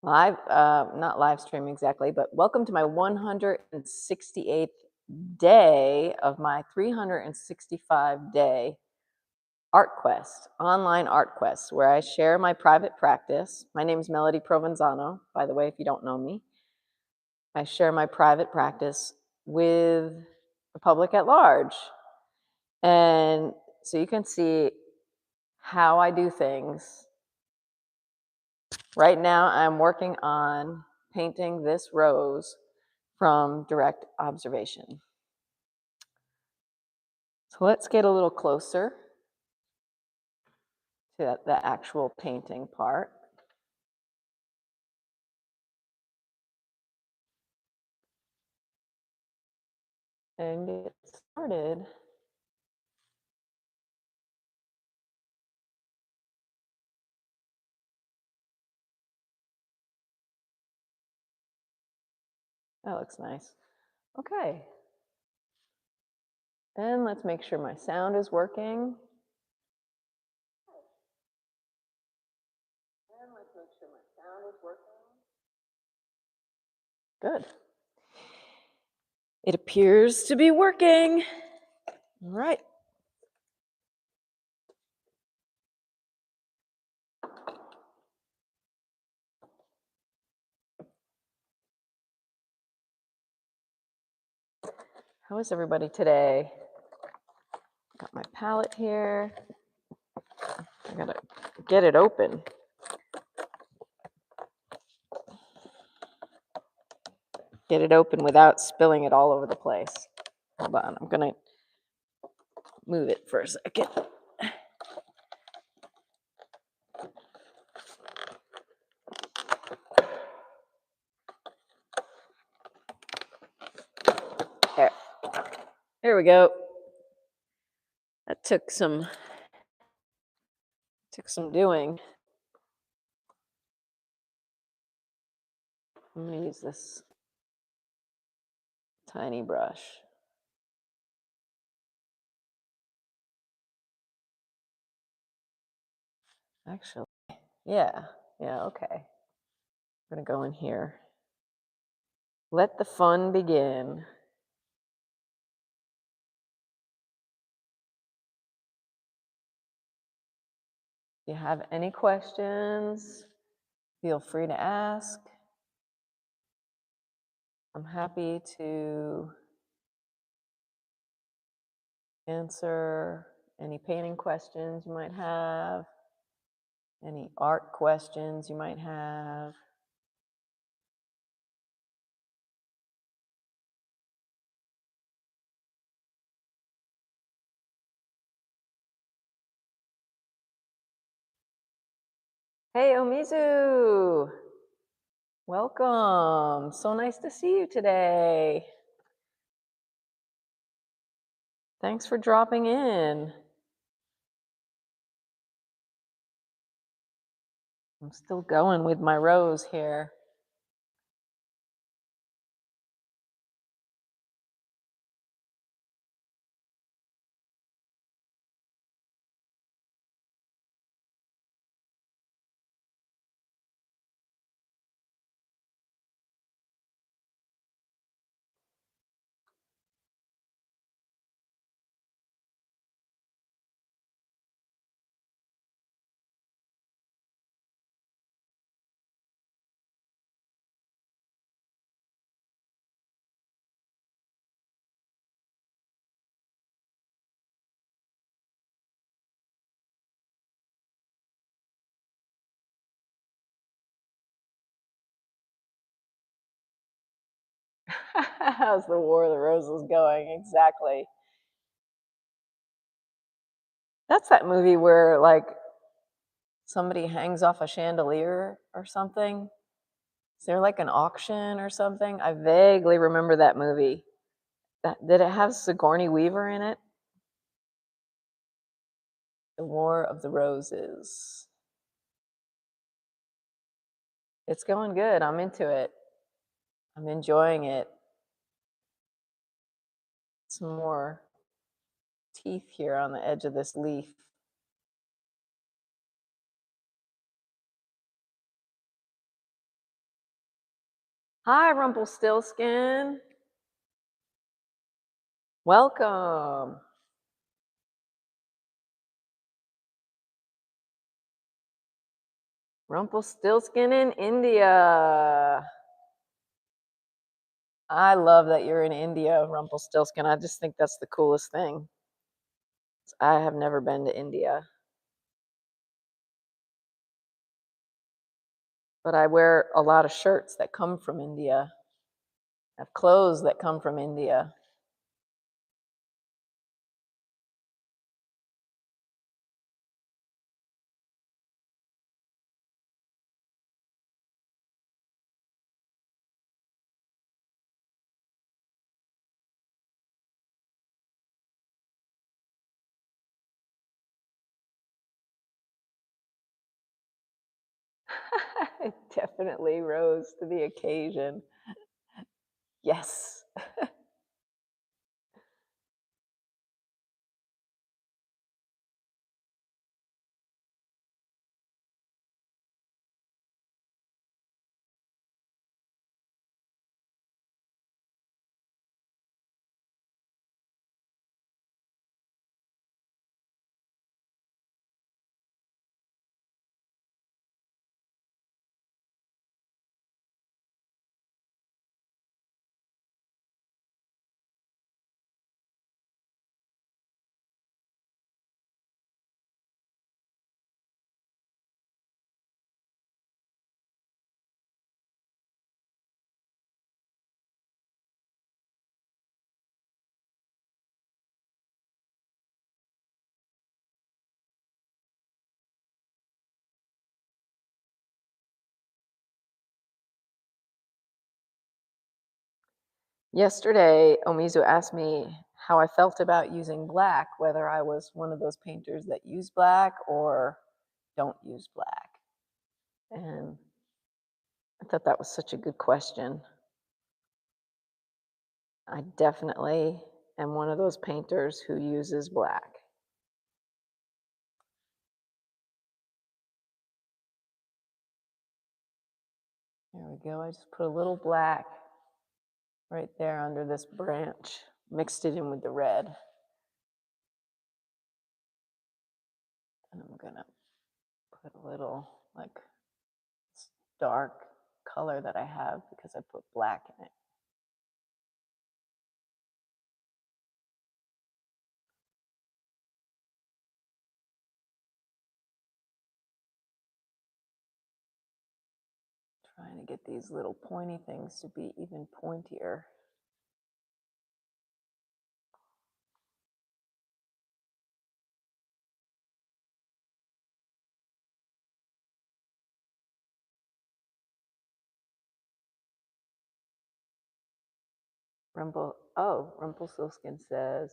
live, not live stream exactly, but welcome to my 168th day of my 365-day art quest, online art quest, where I share my private practice. My name is Melodie Provenzano, by the way, if you don't know me. I share my private practice with the public at large. And so you can see how I do things. Right now, I'm working on painting this rose from direct observation. So let's get a little closer to the actual painting part. And get started. That looks nice. Okay. And let's make sure my sound is working. Good. It appears to be working. All right. How is everybody today? Got my palette here. I gotta get it open. Get it open without spilling it all over the place. Hold on, I'm gonna move it for a second. There we go. That took some doing. I'm gonna use this tiny brush. Actually, yeah, okay. I'm gonna go in here. Let the fun begin. If you have any questions, feel free to ask. I'm happy to answer any painting questions you might have, any art questions you might have. Hey, Omizu! Welcome. So nice to see you today. Thanks for dropping in. I'm still going with my rose here. How's the War of the Roses going? Exactly. That's that movie where, like, somebody hangs off a chandelier or something. Is there like an auction or something? I vaguely remember that movie. Did it have Sigourney Weaver in it? The War of the Roses. It's going good. I'm into it. I'm enjoying it. Some more teeth here on the edge of this leaf. Hi, Rumpelstiltskin. Welcome. Rumpelstiltskin in India. I love that you're in India, Rumpelstiltskin. I just think that's the coolest thing. I have never been to India, but I wear a lot of shirts that come from India. I have clothes that come from India. It definitely rose to the occasion. Yes. Yesterday, Omizu asked me how I felt about using black, whether I was one of those painters that use black or don't use black. And I thought that was such a good question. I definitely am one of those painters who uses black. There we go. I just put a little black right there under this branch, mixed it in with the red. And I'm gonna put a little like dark color that I have because I put black in it. Trying to get these little pointy things to be even pointier. Rumpelstiltskin says,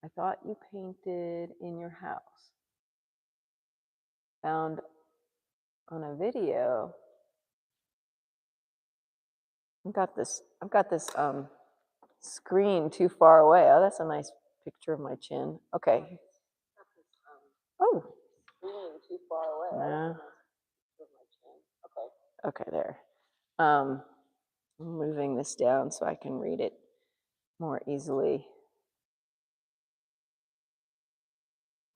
I thought you painted in your house. Found on a video. I've got this screen too far away. Oh, that's a nice picture of my chin. Okay. Oh. Screen too far away. Yeah. Okay, there. I'm moving this down so I can read it more easily.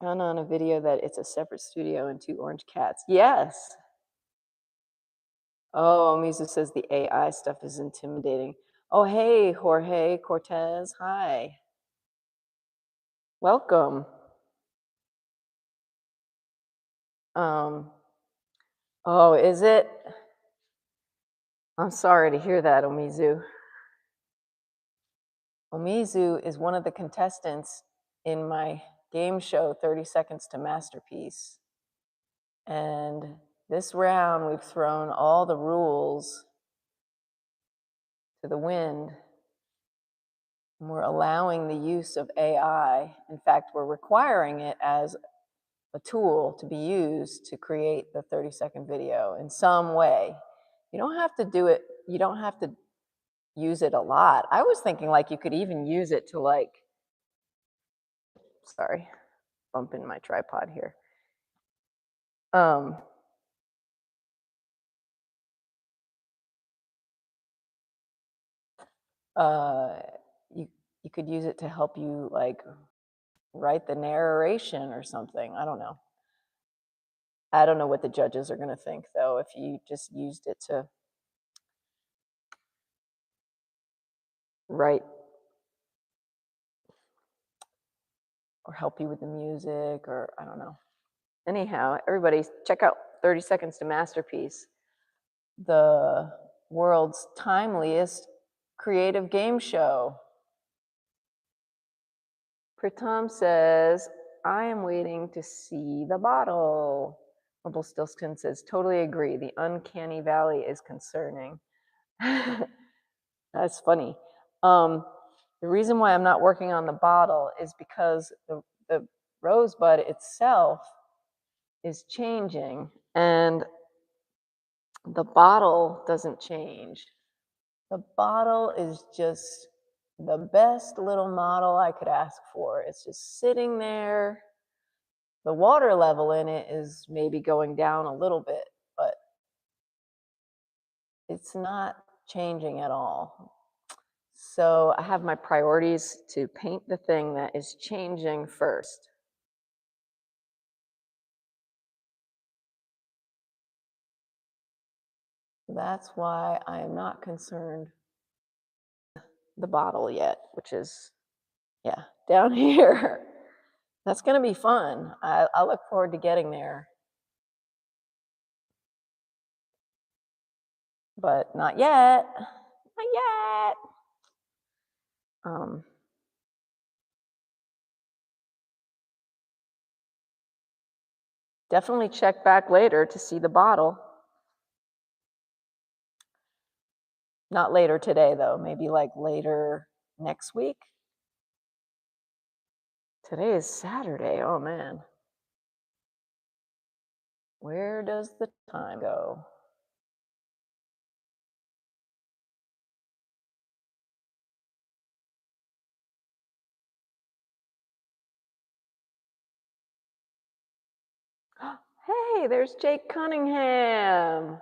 Found on a video that it's a separate studio and 2 orange cats. Yes. Oh, Mizu says the AI stuff is intimidating. Oh, hey, Jorge Cortez. Hi. Welcome. Oh, is it? I'm sorry to hear that, Omizu. Omizu is one of the contestants in my game show, 30 Seconds to Masterpiece. And this round, we've thrown all the rules to the wind. And we're allowing the use of AI. In fact, we're requiring it as a tool to be used to create the 30-second video in some way. You don't have to do it, you don't have to use it a lot. I was thinking like you could even use it to like, sorry, bumping my tripod here. Uh, you you could use it to help you like write the narration or something. I don't know. I don't know what the judges are going to think though if you just used it to write or help you with the music or I don't know. Anyhow, everybody check out 30 Seconds to Masterpiece, the world's timeliest creative game show. Pritam says, I am waiting to see the bottle. Rumpelstiltskin says, totally agree. The uncanny valley is concerning. That's funny. The reason why I'm not working on the bottle is because the rosebud itself is changing and the bottle doesn't change. The bottle is just the best little model I could ask for. It's just sitting there. The water level in it is maybe going down a little bit, but it's not changing at all. So I have my priorities to paint the thing that is changing first. That's why I am not concerned the bottle yet, which is, yeah, down here. That's going to be fun. I look forward to getting there. But not yet. Not yet. Definitely check back later to see the bottle. Not later today, though. Maybe like later next week. Today is Saturday. Oh, man. Where does the time go? Hey, there's Jake Cunningham.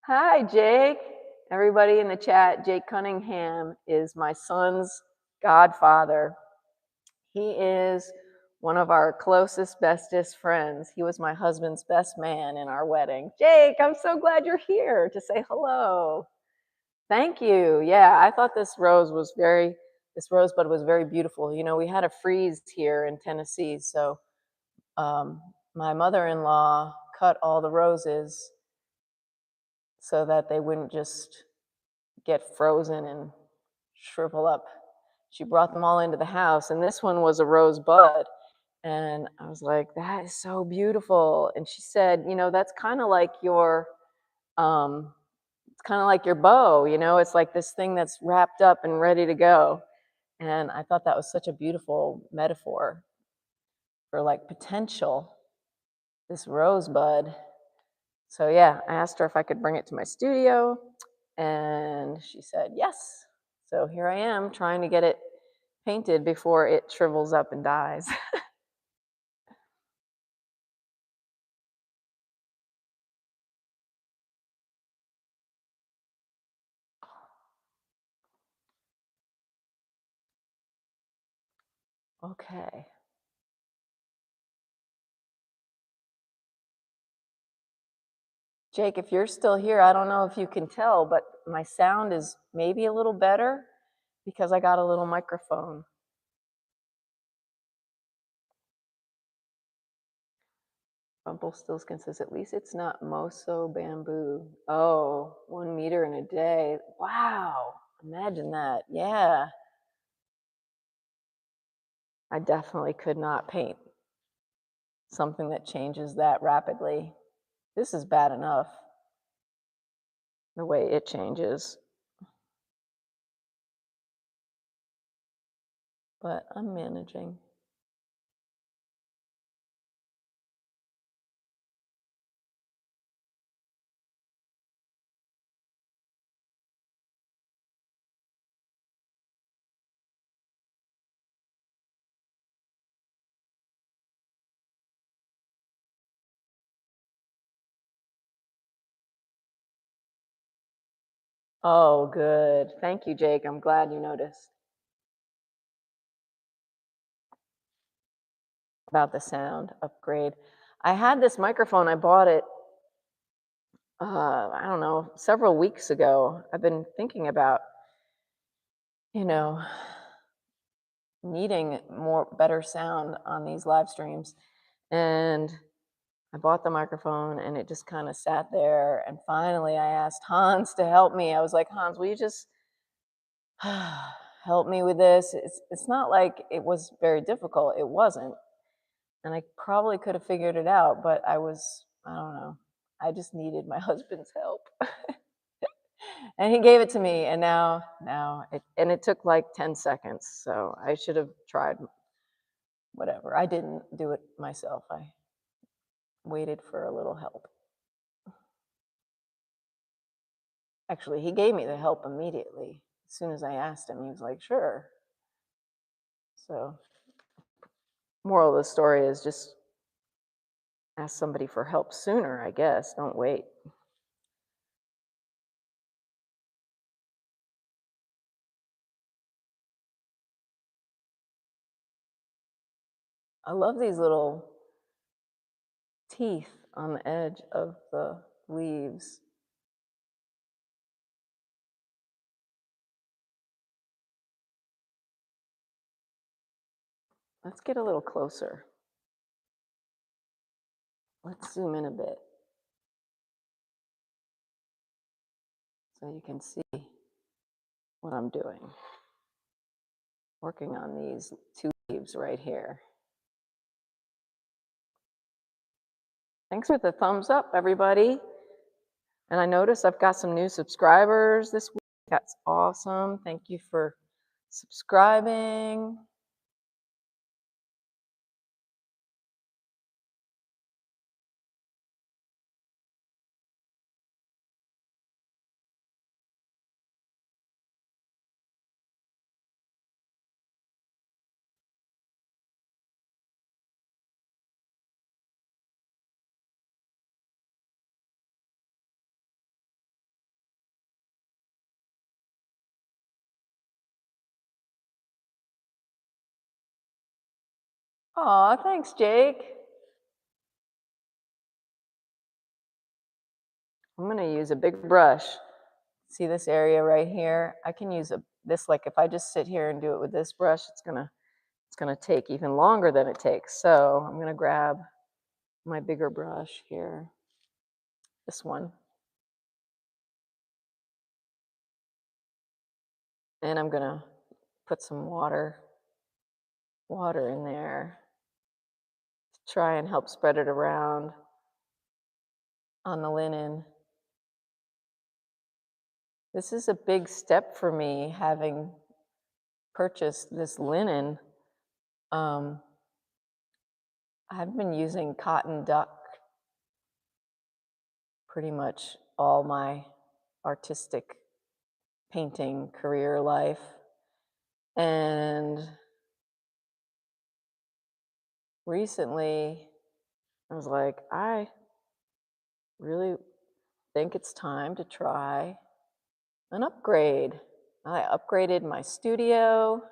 Hi, Jake. Everybody in the chat, Jake Cunningham is my son's godfather. He is one of our closest, bestest friends. He was my husband's best man in our wedding. Jake, I'm so glad you're here to say hello. Thank you. Yeah, I thought this rosebud was very beautiful. You know, we had a freeze here in Tennessee, so my mother-in-law cut all the roses so that they wouldn't just get frozen and shrivel up. She brought them all into the house, and this one was a rosebud. And I was like, that is so beautiful. And she said, you know, that's kind of like it's kind of like your bow, you know, it's like this thing that's wrapped up and ready to go. And I thought that was such a beautiful metaphor for like potential, this rosebud. So yeah, I asked her if I could bring it to my studio, and she said yes. So here I am trying to get it painted before it shrivels up and dies. Okay. Jake, if you're still here, I don't know if you can tell, but my sound is maybe a little better because I got a little microphone. Rumpelstiltskin says, at least it's not Moso bamboo. Oh, 1 meter in a day. Wow. Imagine that. Yeah. I definitely could not paint something that changes that rapidly. This is bad enough, the way it changes. But I'm managing. Oh, good. Thank you, Jake. I'm glad you noticed about the sound upgrade. I had this microphone, I bought it, I don't know, several weeks ago. I've been thinking about, you know, needing better sound on these live streams. And I bought the microphone and it just kind of sat there. And finally, I asked Hans to help me. I was like, Hans, will you just help me with this? It's not like it was very difficult. It wasn't. And I probably could have figured it out, but I don't know. I just needed my husband's help. And he gave it to me, and it took like 10 seconds. So I should have tried whatever. I didn't do it myself. I waited for a little help. Actually, he gave me the help immediately. As soon as I asked him, he was like, sure. So, moral of the story is just ask somebody for help sooner, I guess. Don't wait. I love these little teeth on the edge of the leaves. Let's get a little closer. Let's zoom in a bit so you can see what I'm doing. Working on these two leaves right here. Thanks for the thumbs up, everybody. And I noticed I've got some new subscribers this week. That's awesome. Thank you for subscribing. Aw, thanks, Jake. I'm gonna use a big brush. See this area right here? I can use this, like if I just sit here and do it with this brush, it's gonna take even longer than it takes. So I'm gonna grab my bigger brush here, this one. And I'm gonna put some water in there to try and help spread it around on the linen. This is a big step for me, having purchased this linen. I've been using cotton duck pretty much all my artistic painting career life. And recently, I was like, I really think it's time to try an upgrade. I upgraded my studio.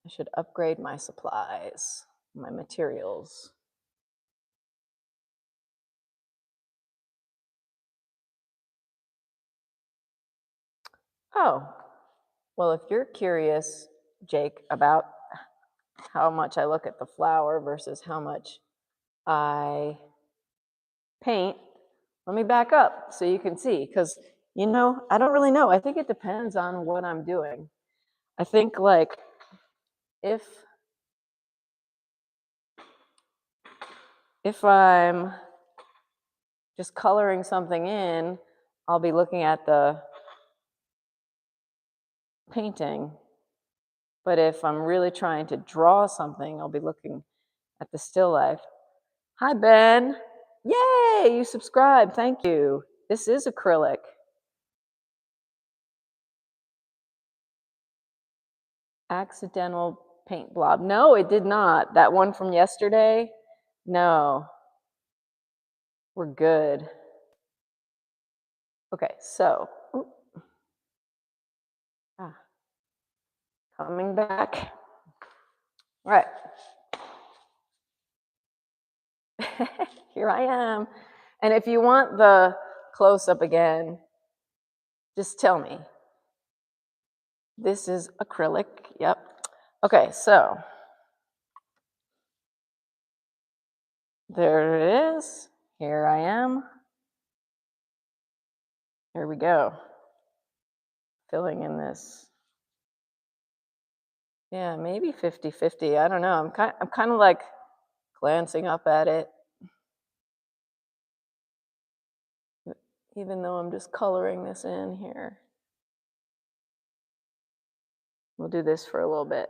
I should upgrade my supplies, my materials. Oh, well, if you're curious, Jake, about how much I look at the flower versus how much I paint, let me back up so you can see, because I don't really know. I think it depends on what I'm doing. I think like if I'm just coloring something in, I'll be looking at the painting. But if I'm really trying to draw something, I'll be looking at the still life. Hi, Ben. Yay, you subscribed. Thank you. This is acrylic. Accidental paint blob. No, it did not. That one from yesterday? No. We're good. Okay, so Coming back. All right. Here I am. And if you want the close-up again, just tell me. This is acrylic. Yep. Okay, so there it is. Here I am. Here we go. Filling in this. Yeah, maybe 50-50. I don't know. I'm kind of like glancing up at it, even though I'm just coloring this in here. We'll do this for a little bit.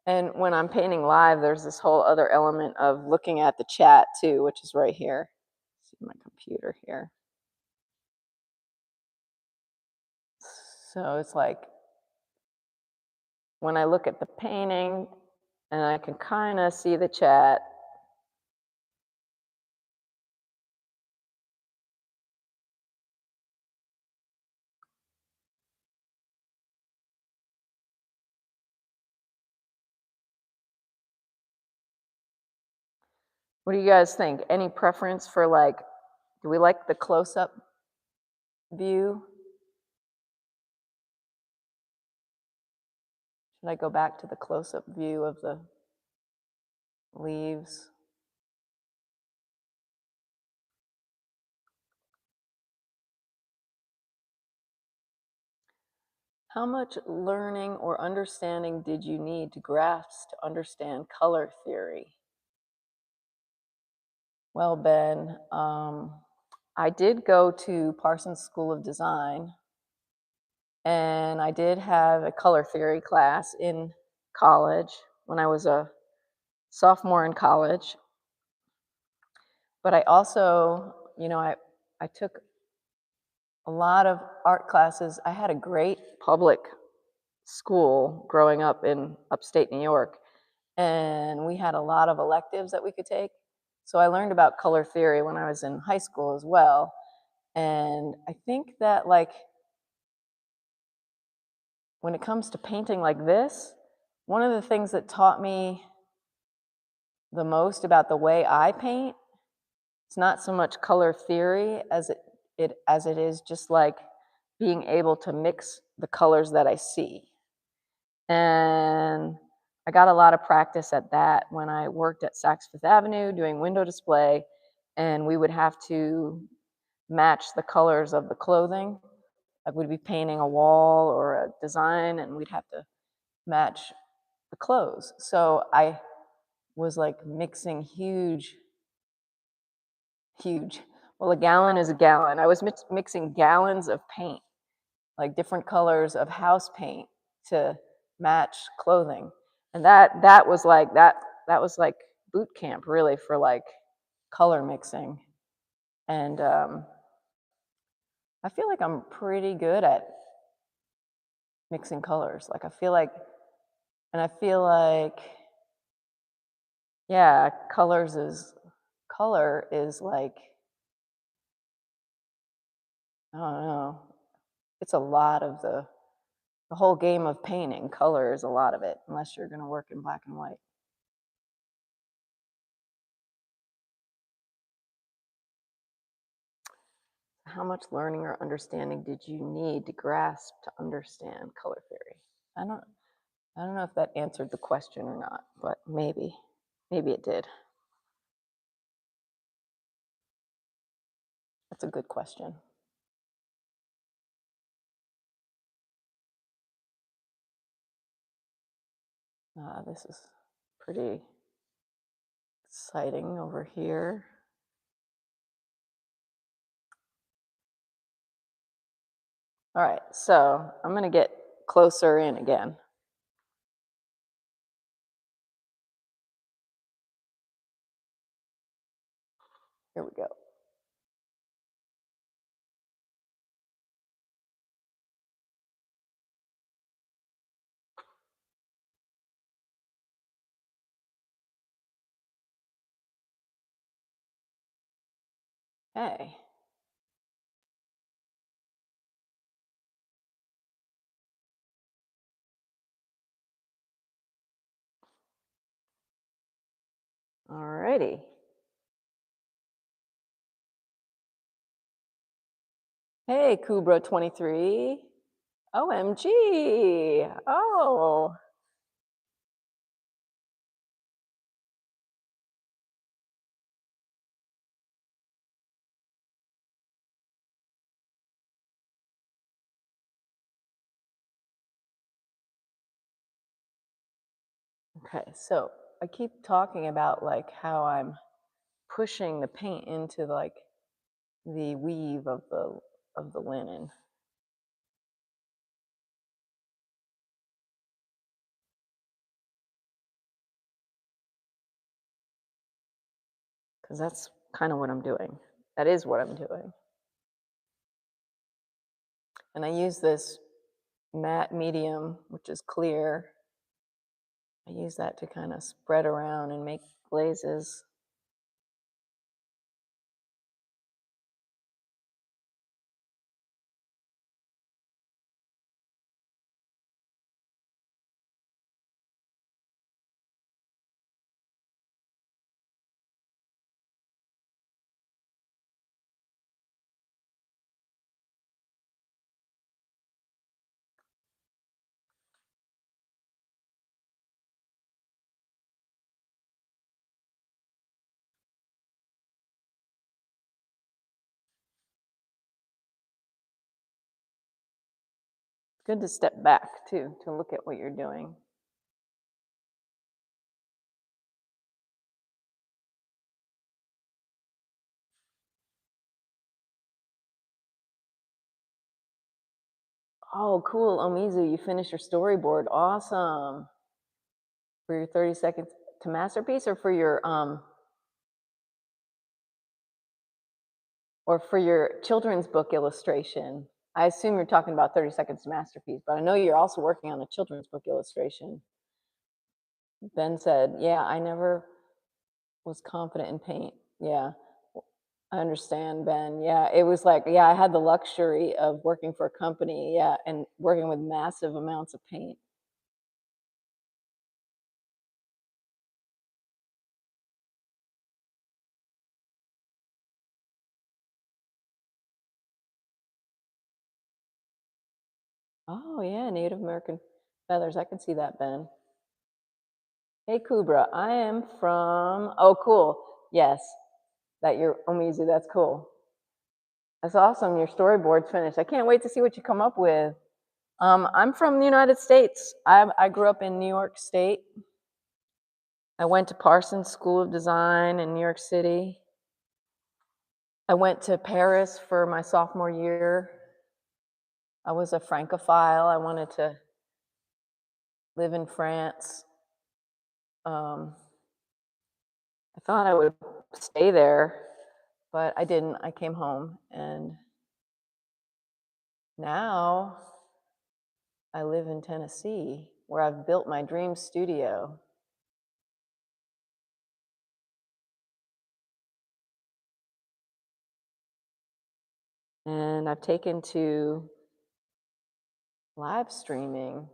And when I'm painting live, there's this whole other element of looking at the chat too, which is right here. See my computer here. So it's like when I look at the painting and I can kind of see the chat. What do you guys think? Any preference for like, do we like the close-up view? Should I go back to the close-up view of the leaves? How much learning or understanding did you need to grasp to understand color theory? Well, Ben, I did go to Parsons School of Design, and I did have a color theory class in college when I was a sophomore in college. But I also, I took a lot of art classes. I had a great public school growing up in upstate New York, and we had a lot of electives that we could take. So I learned about color theory when I was in high school as well. And I think that like when it comes to painting like this, one of the things that taught me the most about the way I paint, it's not so much color theory as it is just like being able to mix the colors that I see. And I got a lot of practice at that when I worked at Saks Fifth Avenue doing window display, and we would have to match the colors of the clothing. Like we'd be painting a wall or a design, and we'd have to match the clothes. So I was like mixing huge. Well, a gallon is a gallon. I was mixing gallons of paint, like different colors of house paint to match clothing. And that was like boot camp really for like color mixing. And I feel like I'm pretty good at mixing colors. Like I feel like yeah, color is like, I don't know. It's a lot of the whole game of painting. Color is a lot of it, unless you're going to work in black and white. How much learning or understanding did you need to grasp to understand color theory? I don't know if that answered the question or not, but maybe it did. That's a good question. This is pretty exciting over here. All right, so I'm going to get closer in again. Here we go. Okay. Alrighty. Hey, Kubra 23. OMG. Oh, okay. So I keep talking about like how I'm pushing the paint into like the weave of the linen. Because that's kind of what I'm doing. That is what I'm doing. And I use this matte medium, which is clear. I use that to kind of spread around and make glazes. It's good to step back too, to look at what you're doing. Oh, cool, Omizu, you finished your storyboard. Awesome. For your 30 seconds to masterpiece or for your children's book illustration? I assume you're talking about 30 seconds to masterpiece, but I know you're also working on a children's book illustration. Ben said, yeah, I never was confident in paint. Yeah, I understand, Ben. Yeah, it was like, yeah, I had the luxury of working for a company, yeah, and working with massive amounts of paint. Oh, yeah, Native American feathers. I can see that, Ben. Hey, Kubra, I am from, oh, cool. Yes, that you're Omizu. That's cool. That's awesome. Your storyboard's finished. I can't wait to see what you come up with. I'm from the United States. I grew up in New York State. I went to Parsons School of Design in New York City. I went to Paris for my sophomore year. I was a Francophile. I wanted to live in France. I thought I would stay there, but I didn't. I came home, and now I live in Tennessee, where I've built my dream studio. And I've taken to live streaming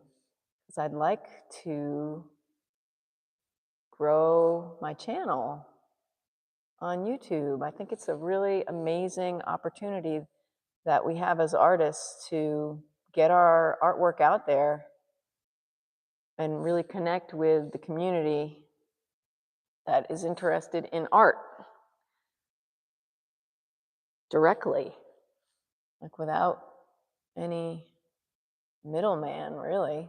because I'd like to grow my channel on YouTube. I think it's a really amazing opportunity that we have as artists to get our artwork out there and really connect with the community that is interested in art directly, like without any middleman, really.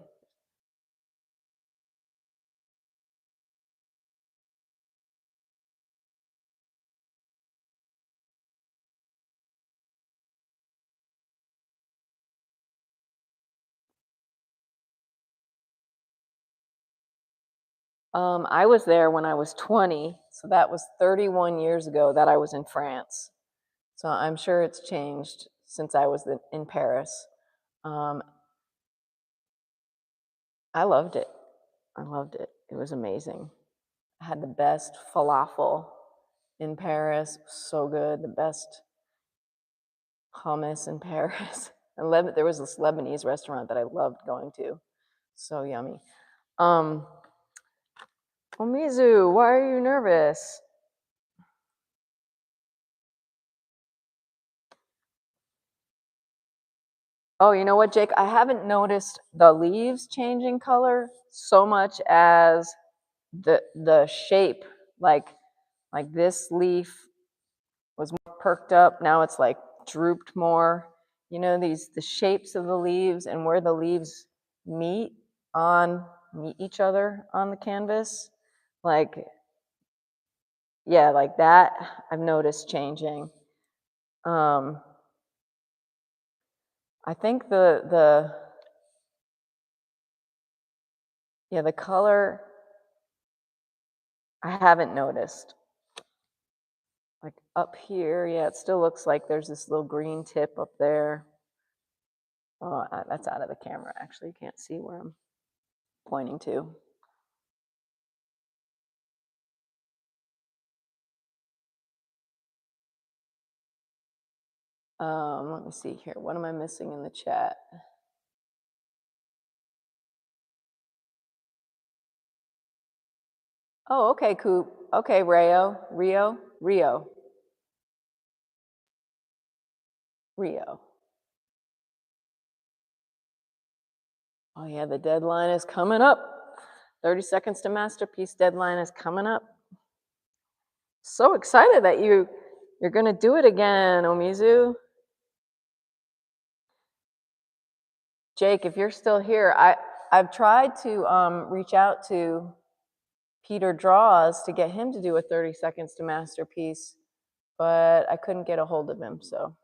I was there when I was 20, so that was 31 years ago that I was in France. So I'm sure it's changed since I was in Paris. Um, I loved it. I loved it. It was amazing. I had the best falafel in Paris. So good. The best hummus in Paris. And there was this Lebanese restaurant that I loved going to. So yummy. Omizu, why are you nervous? Oh, you know what, Jake? I haven't noticed the leaves changing color so much as the shape. Like this leaf was more perked up. Now it's like drooped more. You know, the shapes of the leaves and where the leaves meet meet each other on the canvas. Like, yeah, like that I've noticed changing. Um, I think the color I haven't noticed. Like up here, yeah, it still looks like there's this little green tip up there. Oh, that's out of the camera, actually. You can't see where I'm pointing to. Let me see here. What am I missing in the chat? Oh, okay, Coop. Okay, Rio. Oh yeah, the deadline is coming up. 30 seconds to masterpiece deadline is coming up. So excited that you're gonna do it again, Omizu. Jake, if you're still here, I've tried to reach out to Peter Draws to get him to do a 30 seconds to masterpiece, but I couldn't get a hold of him. So,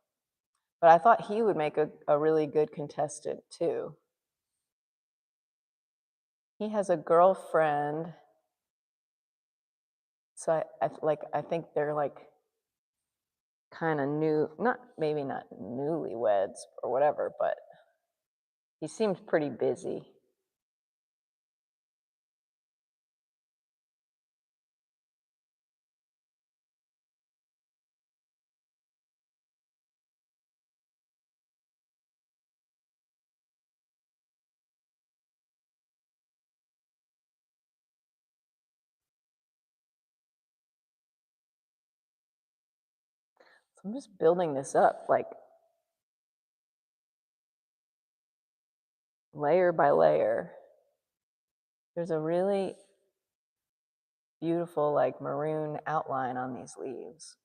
but I thought he would make a really good contestant too. He has a girlfriend, so I think they're like kind of new, maybe not newlyweds or whatever, but he seems pretty busy. So I'm just building this up like layer by layer. There's a really beautiful like maroon outline on these leaves.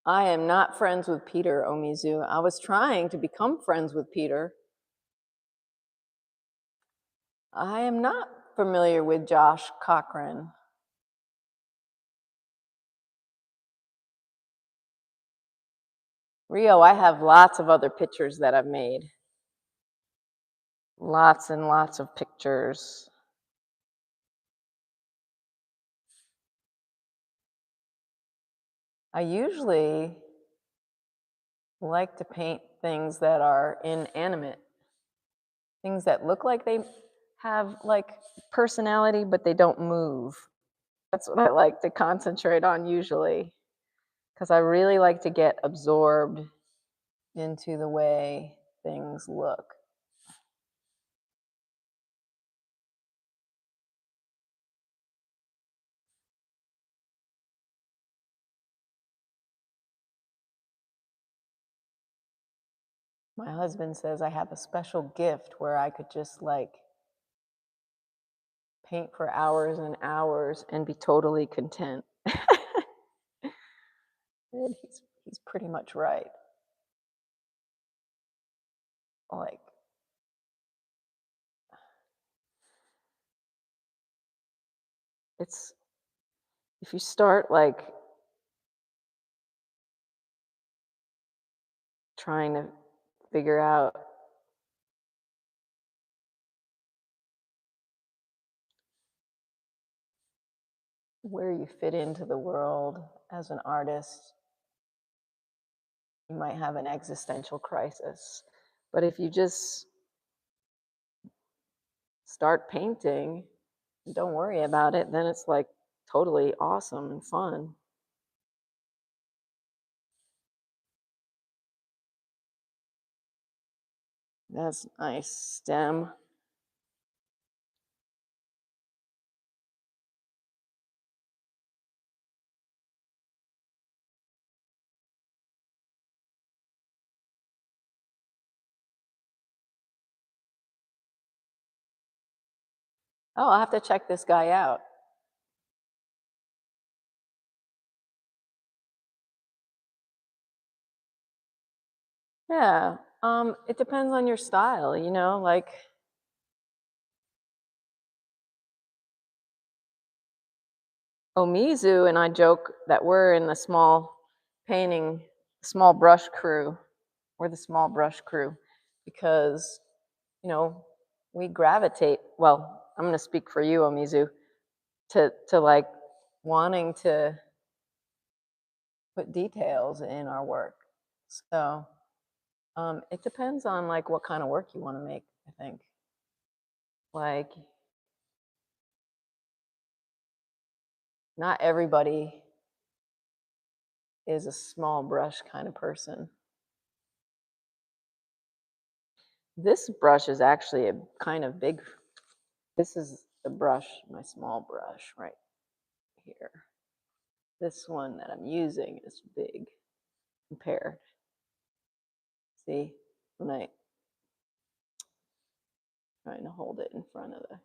I am not friends with Peter, Omizu. I was trying to become friends with Peter. I am not familiar with Josh Cochran. Rio, I have lots of other pictures that I've made. Lots and lots of pictures. I usually like to paint things that are inanimate, things that look like they have like personality, but they don't move. That's what I like to concentrate on usually, because I really like to get absorbed into the way things look. My husband says I have a special gift where I could just like paint for hours and hours and be totally content. And he's pretty much right. Like, it's if you start like trying to figure out where you fit into the world as an artist, you might have an existential crisis. But if you just start painting, don't worry about it, then it's like totally awesome and fun. That's nice stem. Oh, I'll have to check this guy out. Yeah, it depends on your style, you know, like Omizu and I joke that we're in the small painting, small brush crew. We're the small brush crew because, you know, we gravitate. Well, I'm going to speak for you, Omizu, to like wanting to put details in our work. So it depends on like what kind of work you want to make, I think. Like, not everybody is a small brush kind of person. This brush is actually a kind of big. This is the brush, my small brush right here. This one that I'm using is big compared. See, when I trying to hold it in front of the.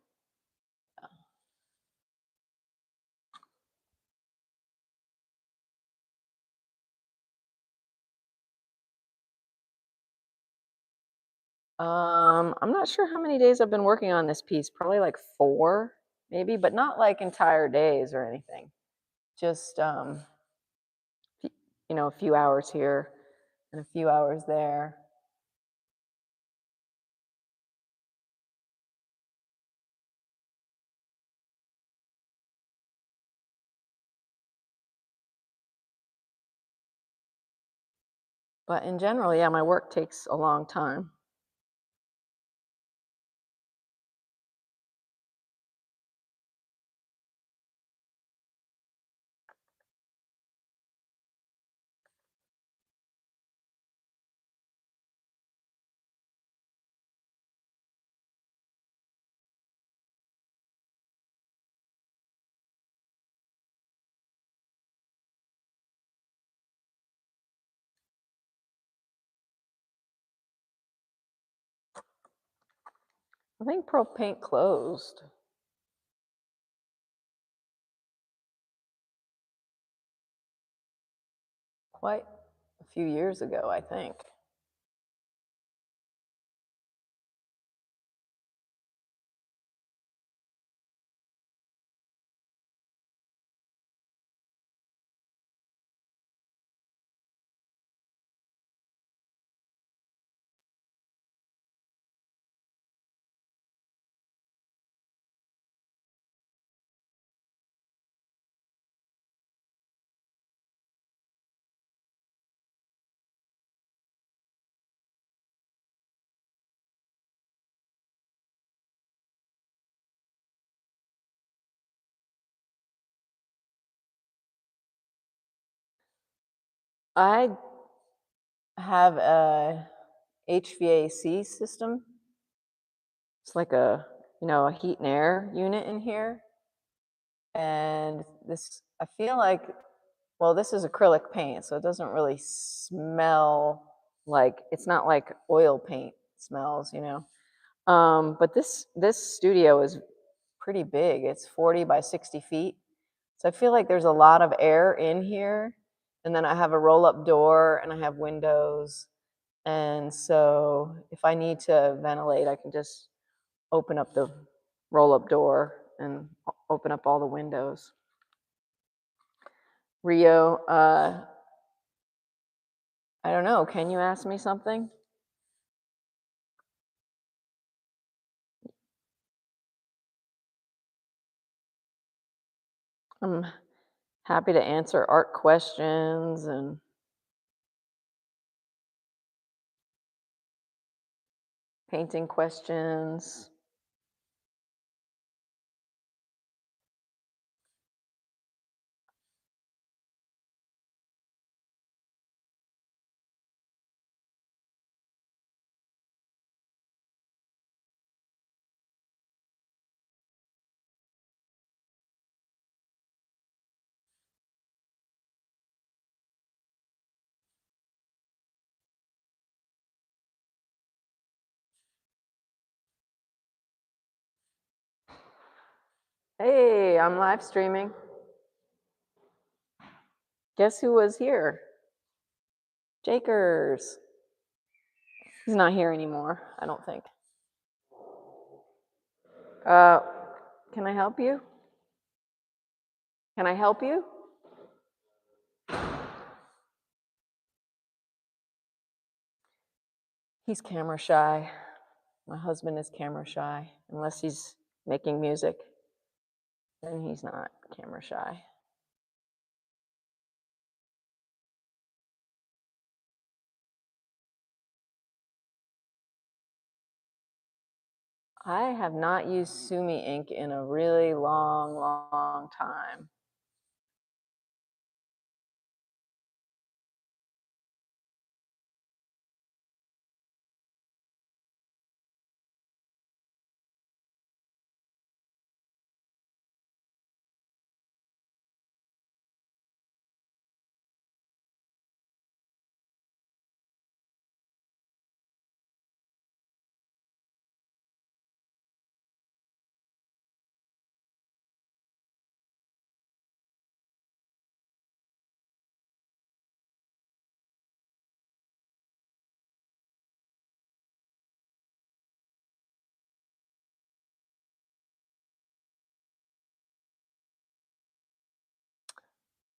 I'm not sure how many days I've been working on this piece. Probably like 4, maybe, but not like entire days or anything. Just you know, a few hours here and a few hours there. But in general, yeah, my work takes a long time. I think Pearl Paint closed quite a few years ago, I think. I have a HVAC system. It's like a, you know, a heat and air unit in here. And this, I feel like, well, this is acrylic paint, so it doesn't really smell like, it's not like oil paint smells, you know. But this studio is pretty big. It's 40 by 60 feet. So I feel like there's a lot of air in here. And then I have a roll-up door and I have windows. And so if I need to ventilate, I can just open up the roll-up door and open up all the windows. Rio, I don't know, can you ask me something? I'm happy to answer art questions and painting questions. Hey, I'm live streaming. Guess who was here? Jakers. He's not here anymore, I don't think. Uh, can I help you? Can I help you? He's camera shy. My husband is camera shy, unless he's making music. Then he's not camera shy. I have not used Sumi ink in a really long time.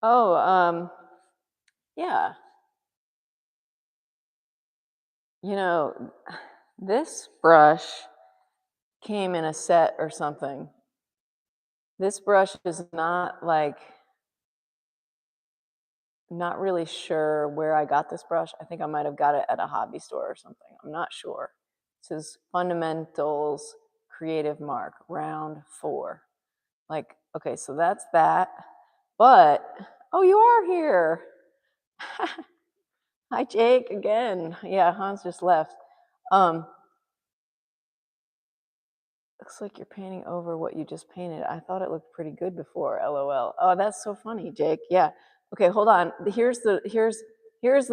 Oh, yeah. You know, this brush came in a set or something. This brush is not like, not really sure where I got this brush. I think I might have got it at a hobby store or something. I'm not sure. This is Fundamentals Creative Mark, round 4. Like, okay, so that's that. But, oh, you are here. Hi, Jake, again. Yeah, Hans just left. Looks like you're painting over what you just painted. I thought it looked pretty good before, LOL. Oh, that's so funny, Jake. Yeah. Okay, hold on. Here's a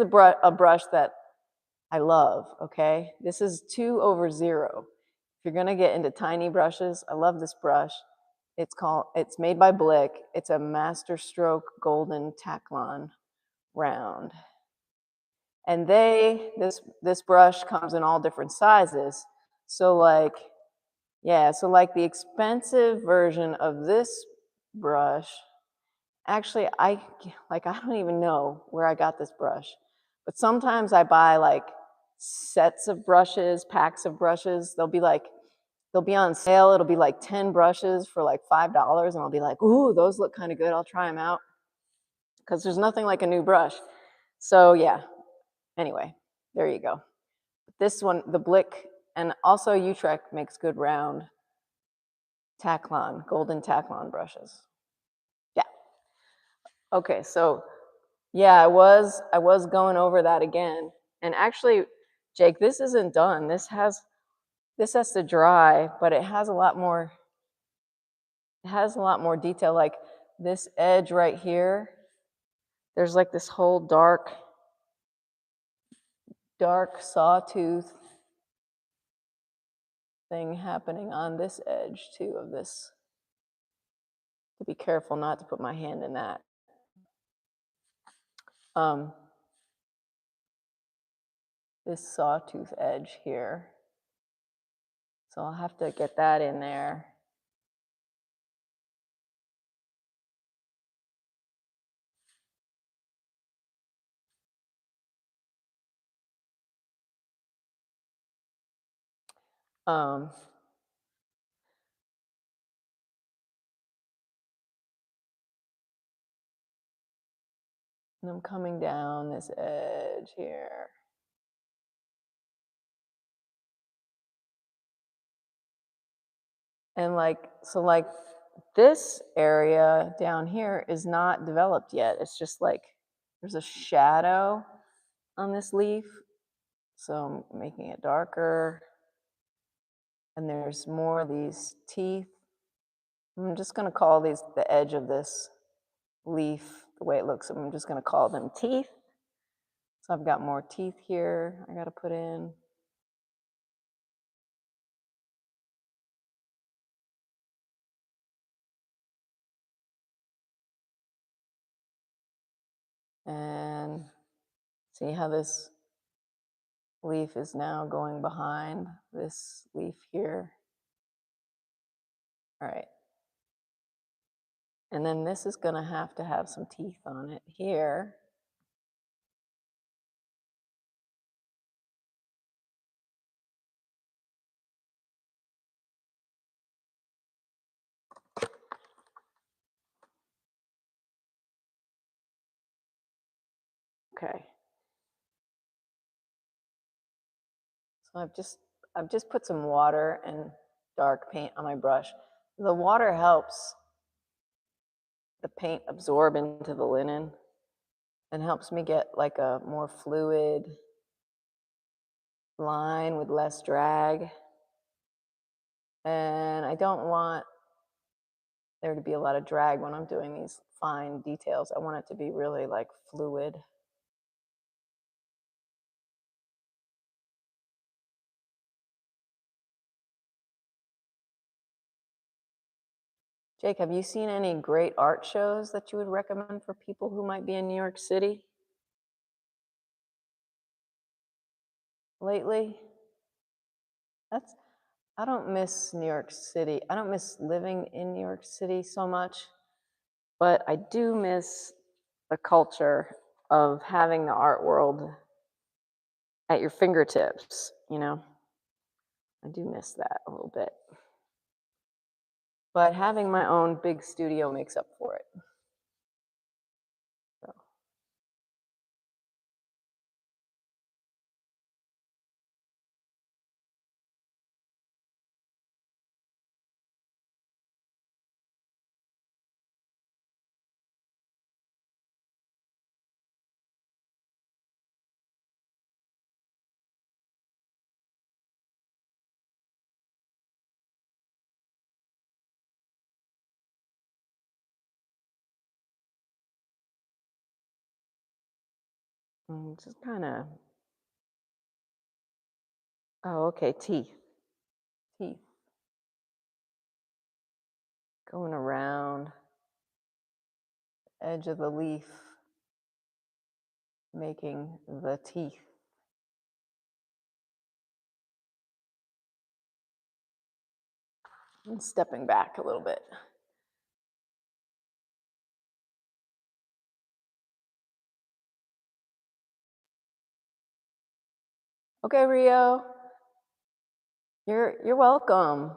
brush that I love, okay? This is 2/0. If you're gonna get into tiny brushes, I love this brush. It's made by Blick. It's a Master Stroke Golden Taklon round. And this brush comes in all different sizes. So like, yeah, so like the expensive version of this brush, actually I don't even know where I got this brush, but sometimes I buy like sets of brushes, packs of brushes. They'll be on sale. It'll be like 10 brushes for like $5, and I'll be like, ooh, those look kind of good. I'll try them out, because there's nothing like a new brush. So yeah, anyway, there you go. This one, the Blick, and also Utrecht makes good round golden Taklon brushes. Yeah. Okay, so yeah, I was going over that again. And actually, Jake, this isn't done. This has to dry, but it has a lot more detail. Like this edge right here, there's like this whole dark sawtooth thing happening on this edge too of this to be careful not to put my hand in that. Um, this sawtooth edge here. So I'll have to get that in there. Um, and I'm coming down this edge here. And like this area down here is not developed yet. It's just like there's a shadow on this leaf. So I'm making it darker. And there's more of these teeth. I'm just going to call these the edge of this leaf, the way it looks. I'm just going to call them teeth. So I've got more teeth here I got to put in. And see how this leaf is now going behind this leaf here. All right. And then this is going to have some teeth on it here. Okay. So I've just put some water and dark paint on my brush. The water helps the paint absorb into the linen and helps me get like a more fluid line with less drag. And I don't want there to be a lot of drag when I'm doing these fine details. I want it to be really like fluid. Jake, have you seen any great art shows that you would recommend for people who might be in New York City lately? I don't miss New York City. I don't miss living in New York City so much, but I do miss the culture of having the art world at your fingertips, you know? I do miss that a little bit. But having my own big studio makes up for it. So. Just kind of, oh, okay, teeth. Teeth. Going around the edge of the leaf, making the teeth. And stepping back a little bit. Okay, Rio. You're welcome.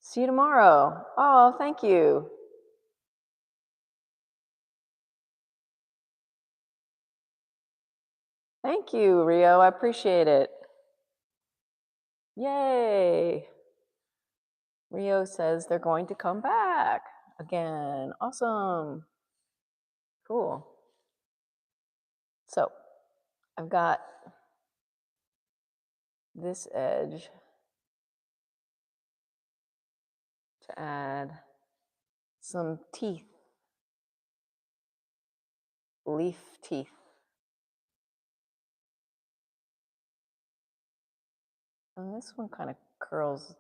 See you tomorrow. Oh, thank you. Thank you, Rio. I appreciate it. Yay. Rio says they're going to come back again. Awesome. Cool. So I've got this edge to add some teeth, leaf teeth. And this one kind of curls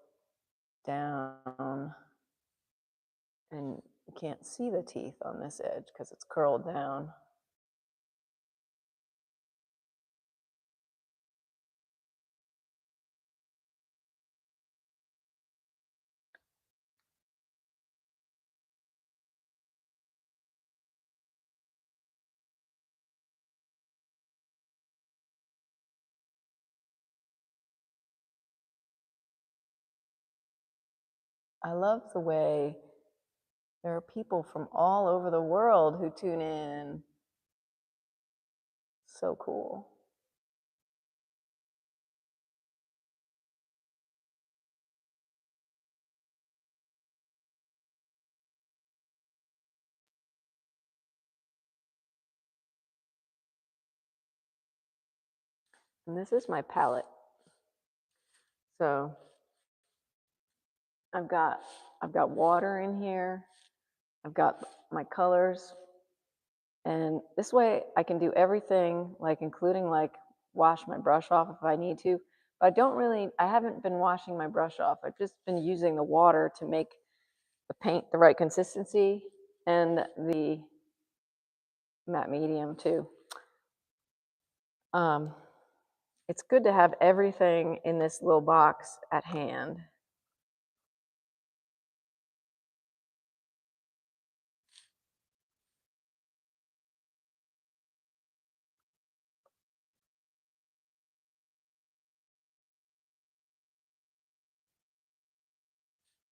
down. And you can't see the teeth on this edge because it's curled down. I love the way there are people from all over the world who tune in. So cool. And this is my palette. So I've got water in here. I've got my colors. And this way I can do everything, like including like wash my brush off if I need to. But I haven't been washing my brush off. I've just been using the water to make the paint the right consistency and the matte medium too. It's good to have everything in this little box at hand.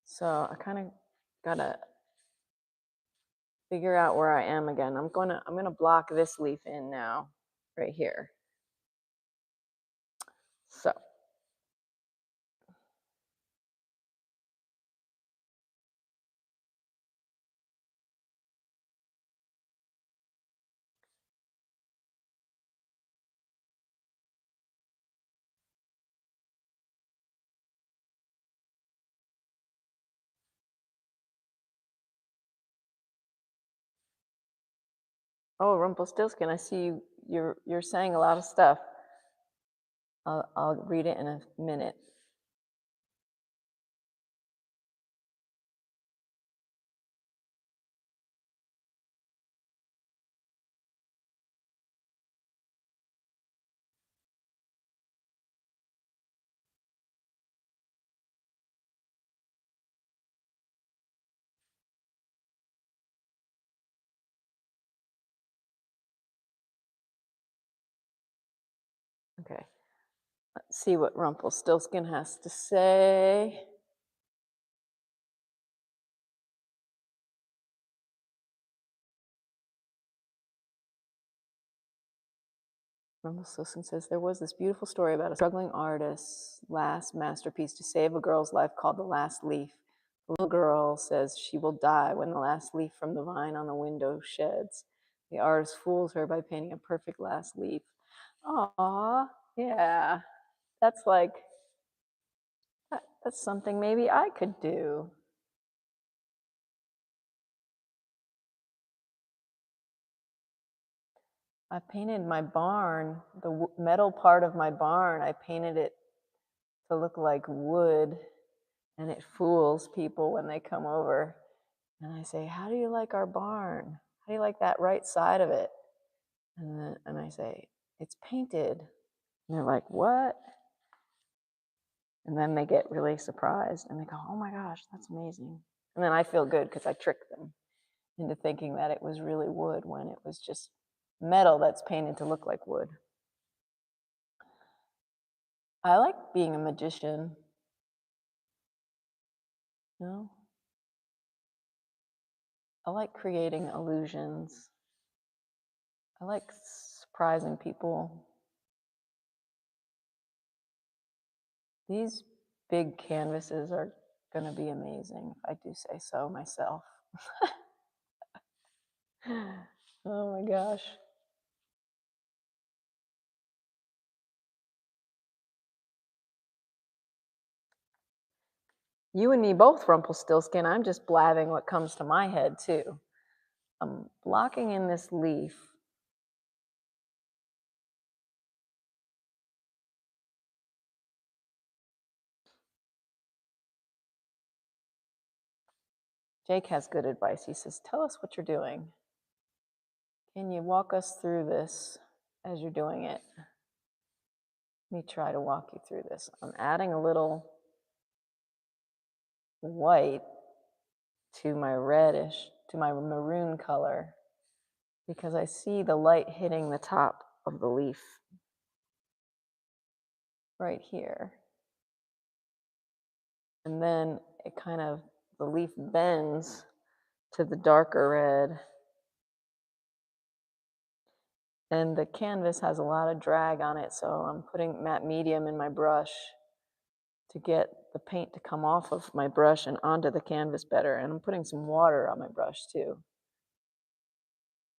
So I kind of gotta figure out where I am again. I'm gonna block this leaf in now, right here. So oh, Rumpelstiltskin, I see you're saying a lot of stuff. I'll read it in a minute. Okay, let's see what Rumpelstiltskin has to say. Rumpelstiltskin says, there was this beautiful story about a struggling artist's last masterpiece to save a girl's life called The Last Leaf. The little girl says she will die when the last leaf from the vine on the window sheds. The artist fools her by painting a perfect last leaf. Aw, yeah, that's like, that's something maybe I could do. I painted my barn, the metal part of my barn, I painted it to look like wood, and it fools people when they come over. And I say, how do you like our barn? How do you like that right side of it? And I say, it's painted. And they're like, what? And then they get really surprised and they go, oh my gosh, that's amazing. And then I feel good because I tricked them into thinking that it was really wood when it was just metal that's painted to look like wood. I like being a magician. You know? I like creating illusions. I like surprising people. These big canvases are going to be amazing, if I do say so myself. Oh my gosh. You and me both, Rumpelstiltskin. I'm just blabbing what comes to my head, too. I'm blocking in this leaf. Jake has good advice. He says, tell us what you're doing. Can you walk us through this as you're doing it? Let me try to walk you through this. I'm adding a little white to my reddish, to my maroon color, because I see the light hitting the top of the leaf right here. And then it kind of, the leaf bends to the darker red. And the canvas has a lot of drag on it, so I'm putting matte medium in my brush to get the paint to come off of my brush and onto the canvas better. And I'm putting some water on my brush too.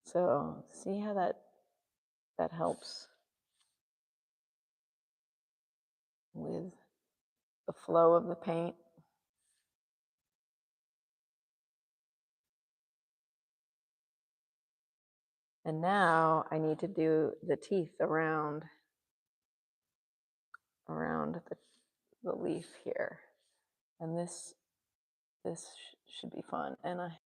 So see how that helps with the flow of the paint. And now I need to do the teeth around the leaf here. And this should be fun. And I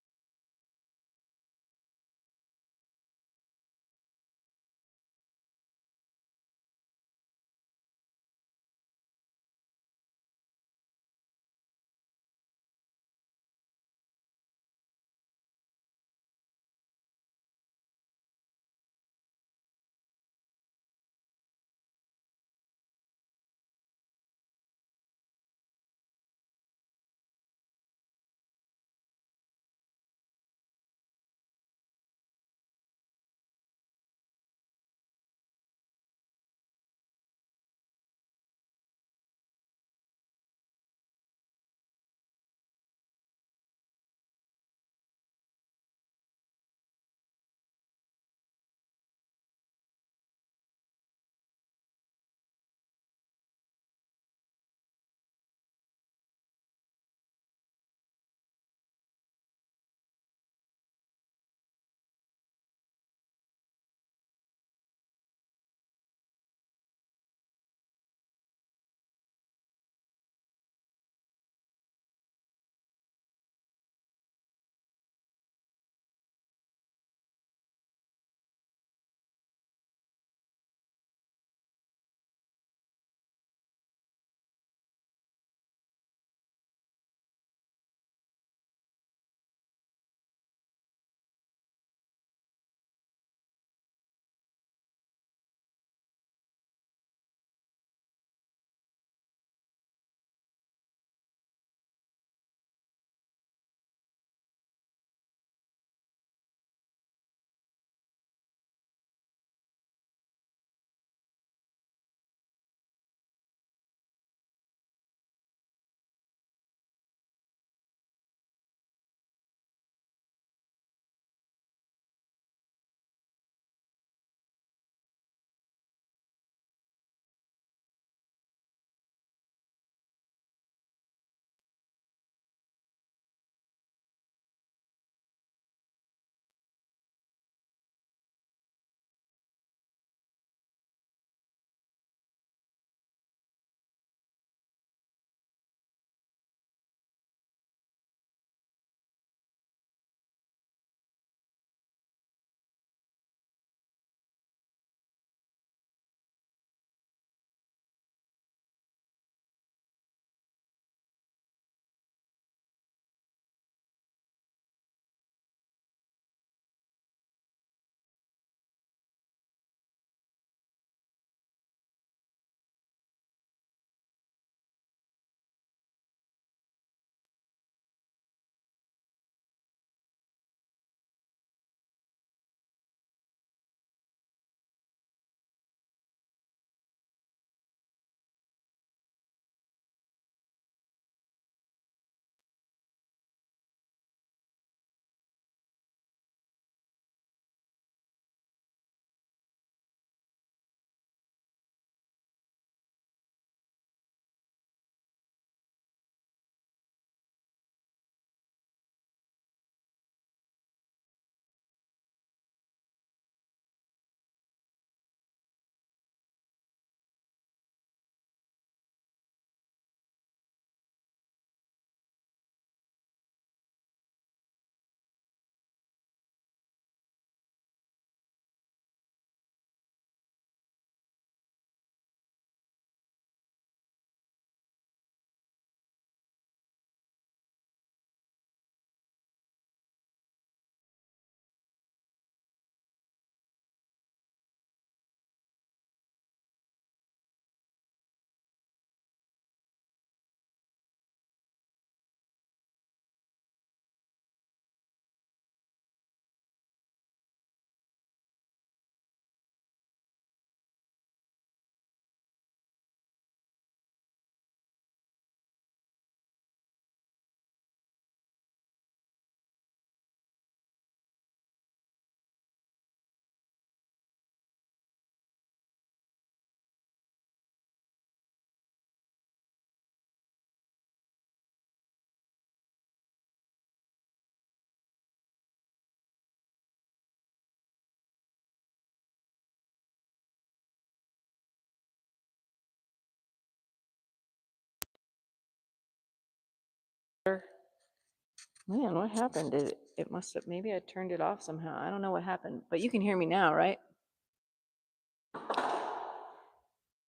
Man, what happened? It must have, maybe I turned it off somehow. I don't know what happened, but you can hear me now, right?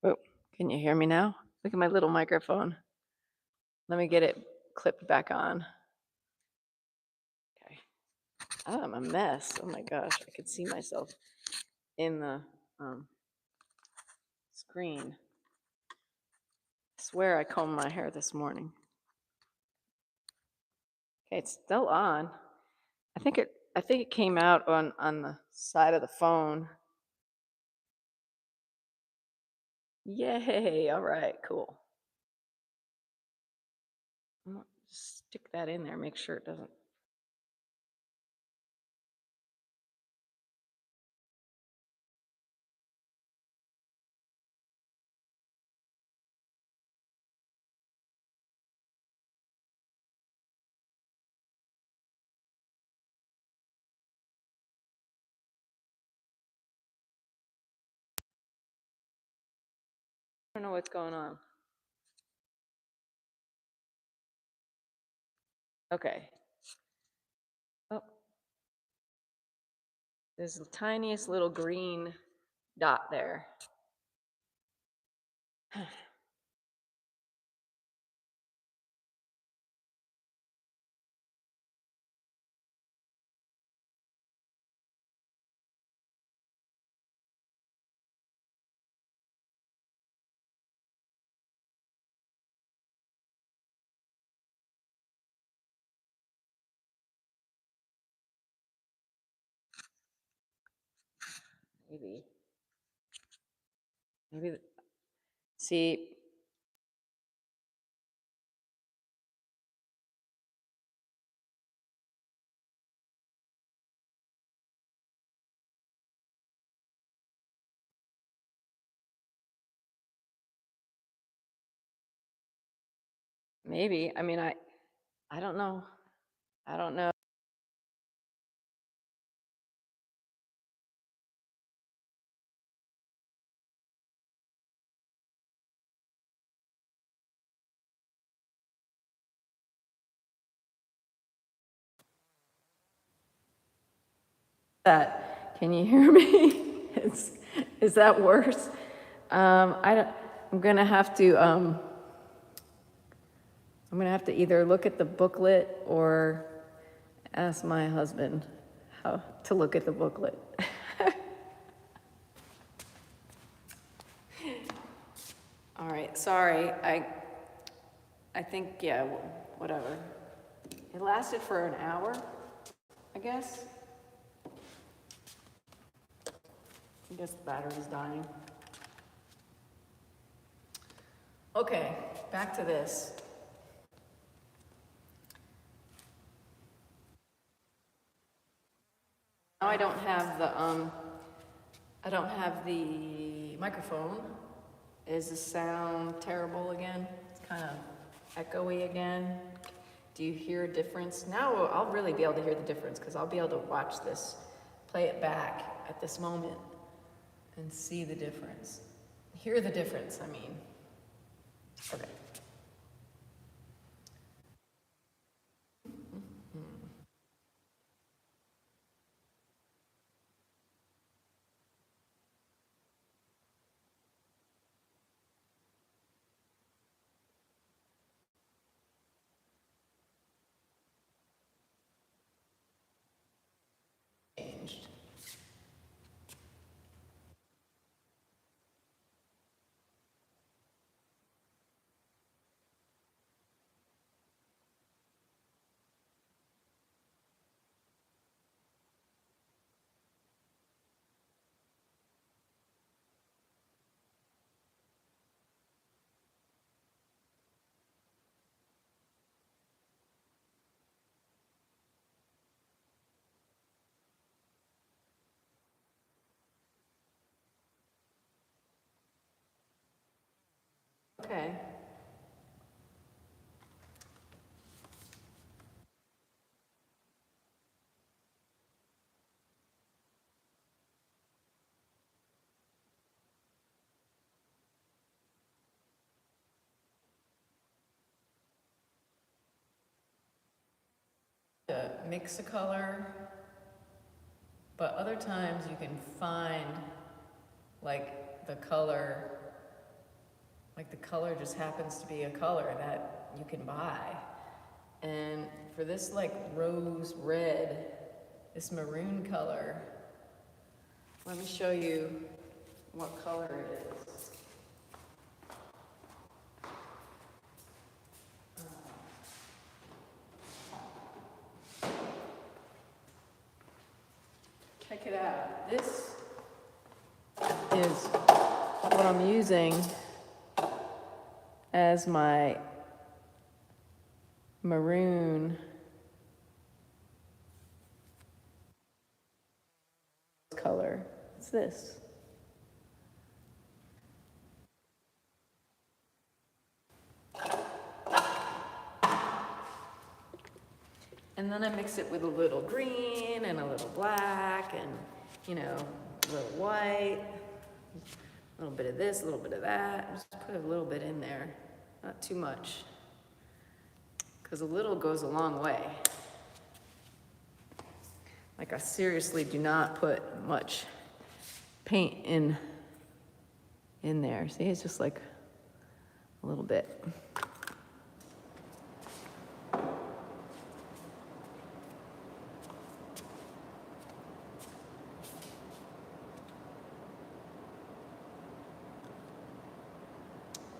Oh, can you hear me now? Look at my little microphone. Let me get it clipped back on. Okay. Oh, I'm a mess. Oh my gosh, I could see myself in the screen. I swear I combed my hair this morning. Okay, it's still on. I think it came out on the side of the phone. Yay! All right, cool. I'm gonna stick that in there. Make sure it doesn't. I don't know what's going on. Okay. Oh, there's the tiniest little green dot there. Maybe. Maybe. See, maybe. I mean, I don't know. I don't know. That. Can you hear me? Is that worse? I don't. I'm gonna have to. I'm gonna have to either look at the booklet or ask my husband how to look at the booklet. All right. Sorry. I think yeah. Whatever. It lasted for an hour, I guess. I guess the battery's dying. Okay, back to this. Now I don't have the microphone. Is the sound terrible again? It's kind of echoey again. Do you hear a difference? Now I'll really be able to hear the difference because I'll be able to watch this, play it back at this moment and see the difference. Hear the difference, I mean. Okay. Changed. Okay. to mix a color, but other times you can find like the color just happens to be a color that you can buy. And for this like rose red, this maroon color, let me show you what color it is. Check it out. This is what I'm using as my maroon color. It's this. And then I mix it with a little green and a little black and, you know, a little white, a little bit of this, a little bit of that. Just put a little bit in there, not too much, because a little goes a long way. Like I seriously do not put much paint in there. See, it's just like a little bit.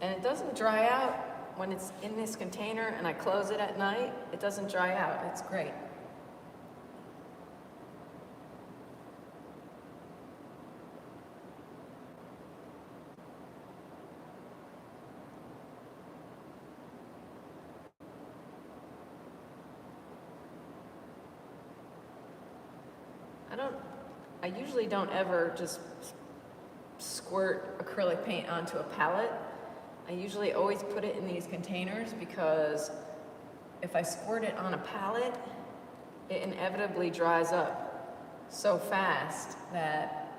And it doesn't dry out when it's in this container and I close it at night. It doesn't dry out. It's great. I usually don't ever just squirt acrylic paint onto a palette. I usually always put it in these containers because if I squirt it on a palette, it inevitably dries up so fast that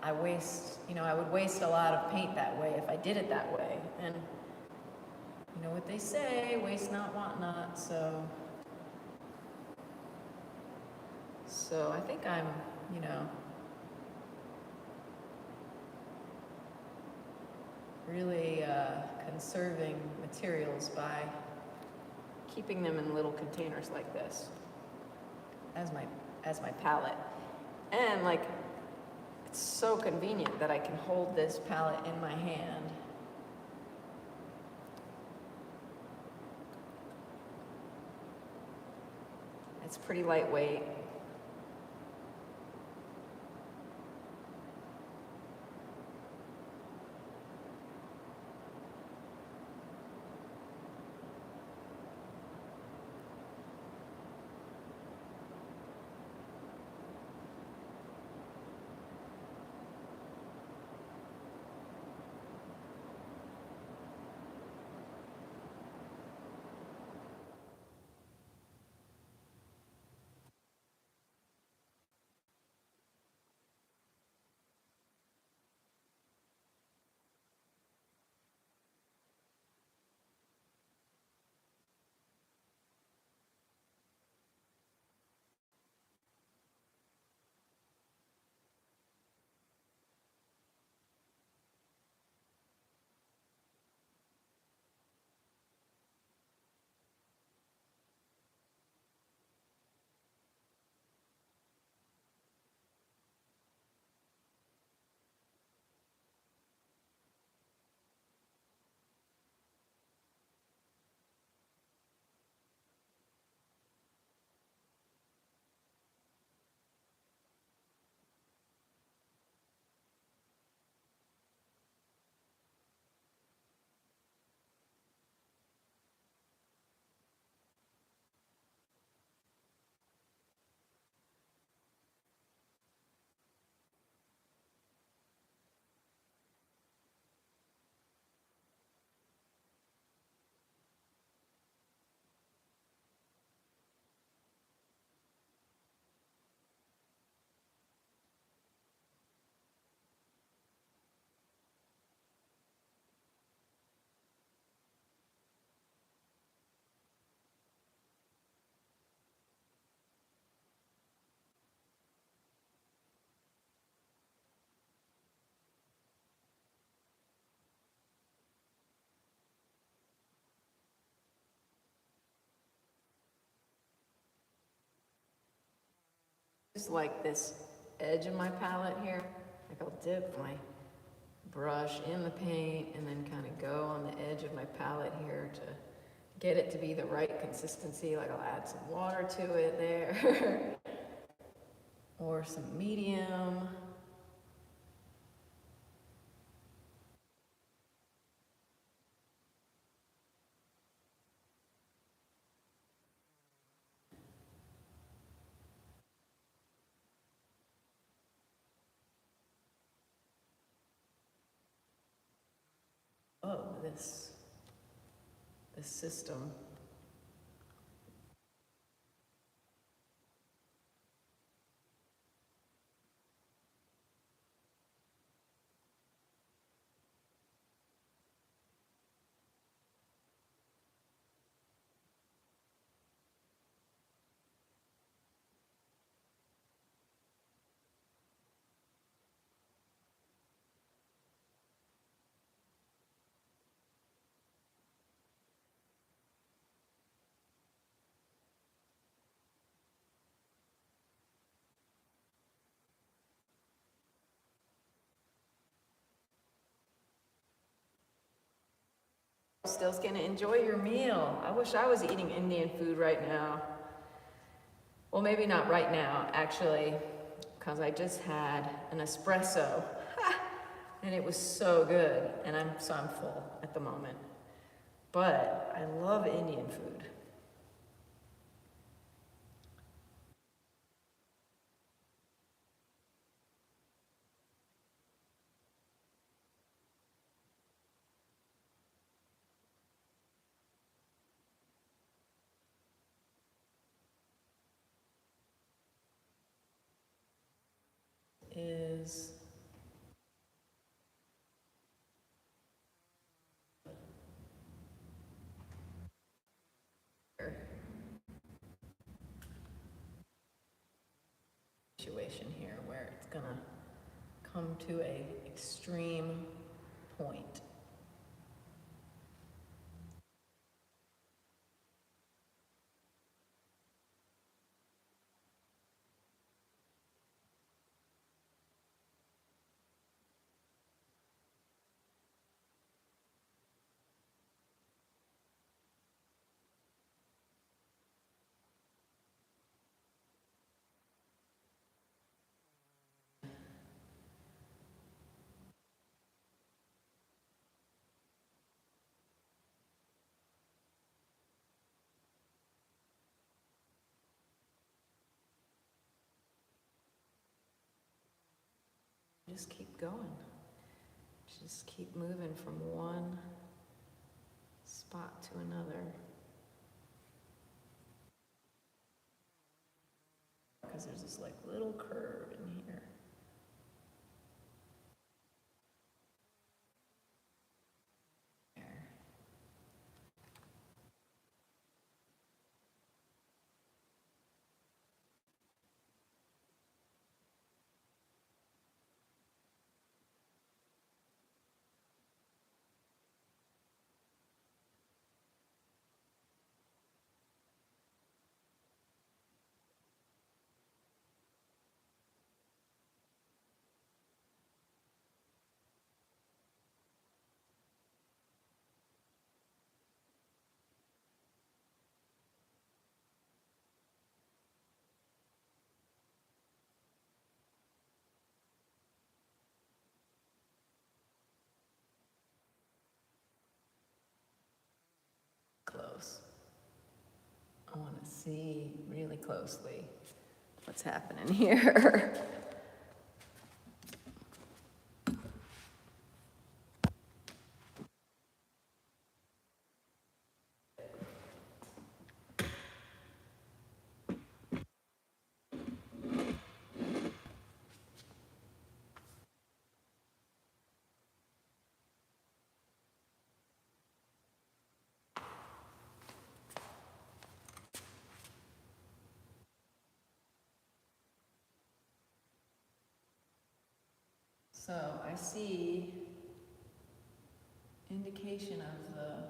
I would waste a lot of paint that way if I did it that way. And you know what they say, waste not, want not, so I think I'm, really conserving materials by keeping them in little containers like this as my palette. And like, it's so convenient that I can hold this palette in my hand. It's pretty lightweight. use like this edge of my palette here. Like I'll dip my brush in the paint and then kind of go on the edge of my palette here to get it to be the right consistency. Like I'll add some water to it there or some medium. Oh, this system. Still gonna enjoy your meal. I wish I was eating Indian food right now. Well, maybe not right now, actually, because I just had an espresso, and it was so good, and I'm full at the moment. But I love Indian food. Is situation here where it's gonna come to a extreme point. Just keep going. Just keep moving from one spot to another. Because there's this like little curve in here. Close. I want to see really closely what's happening here. So I see indication of the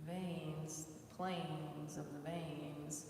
veins, the planes of the veins.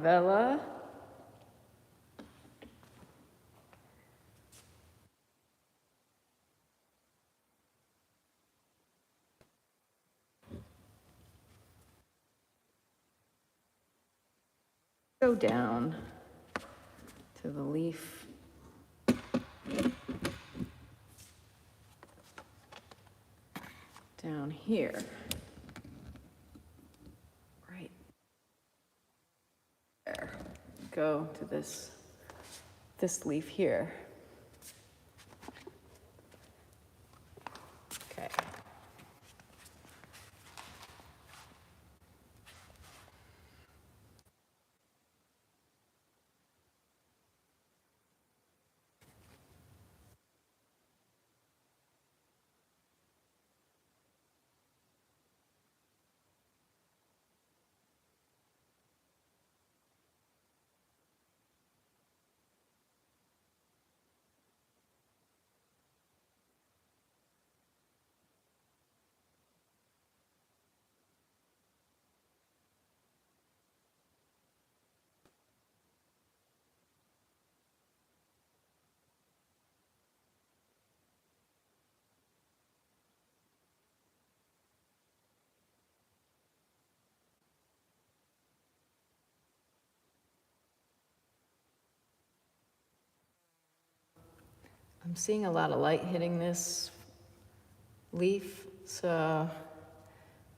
Vela. Go down to the leaf. Down here. Right there. Go to this leaf here. Okay. I'm seeing a lot of light hitting this leaf, so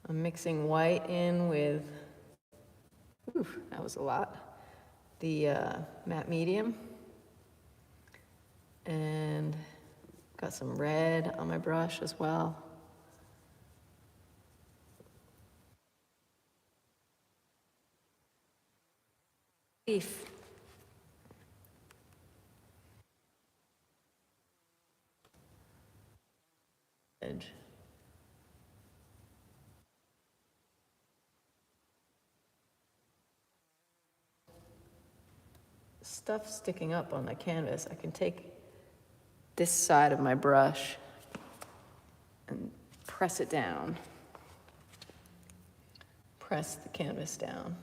I'm mixing white in with, oof, that was a lot, the matte medium, and got some red on my brush as well. Leaf. Edge. Stuff sticking up on the canvas. I can take this side of my brush and press it down. Press the canvas down.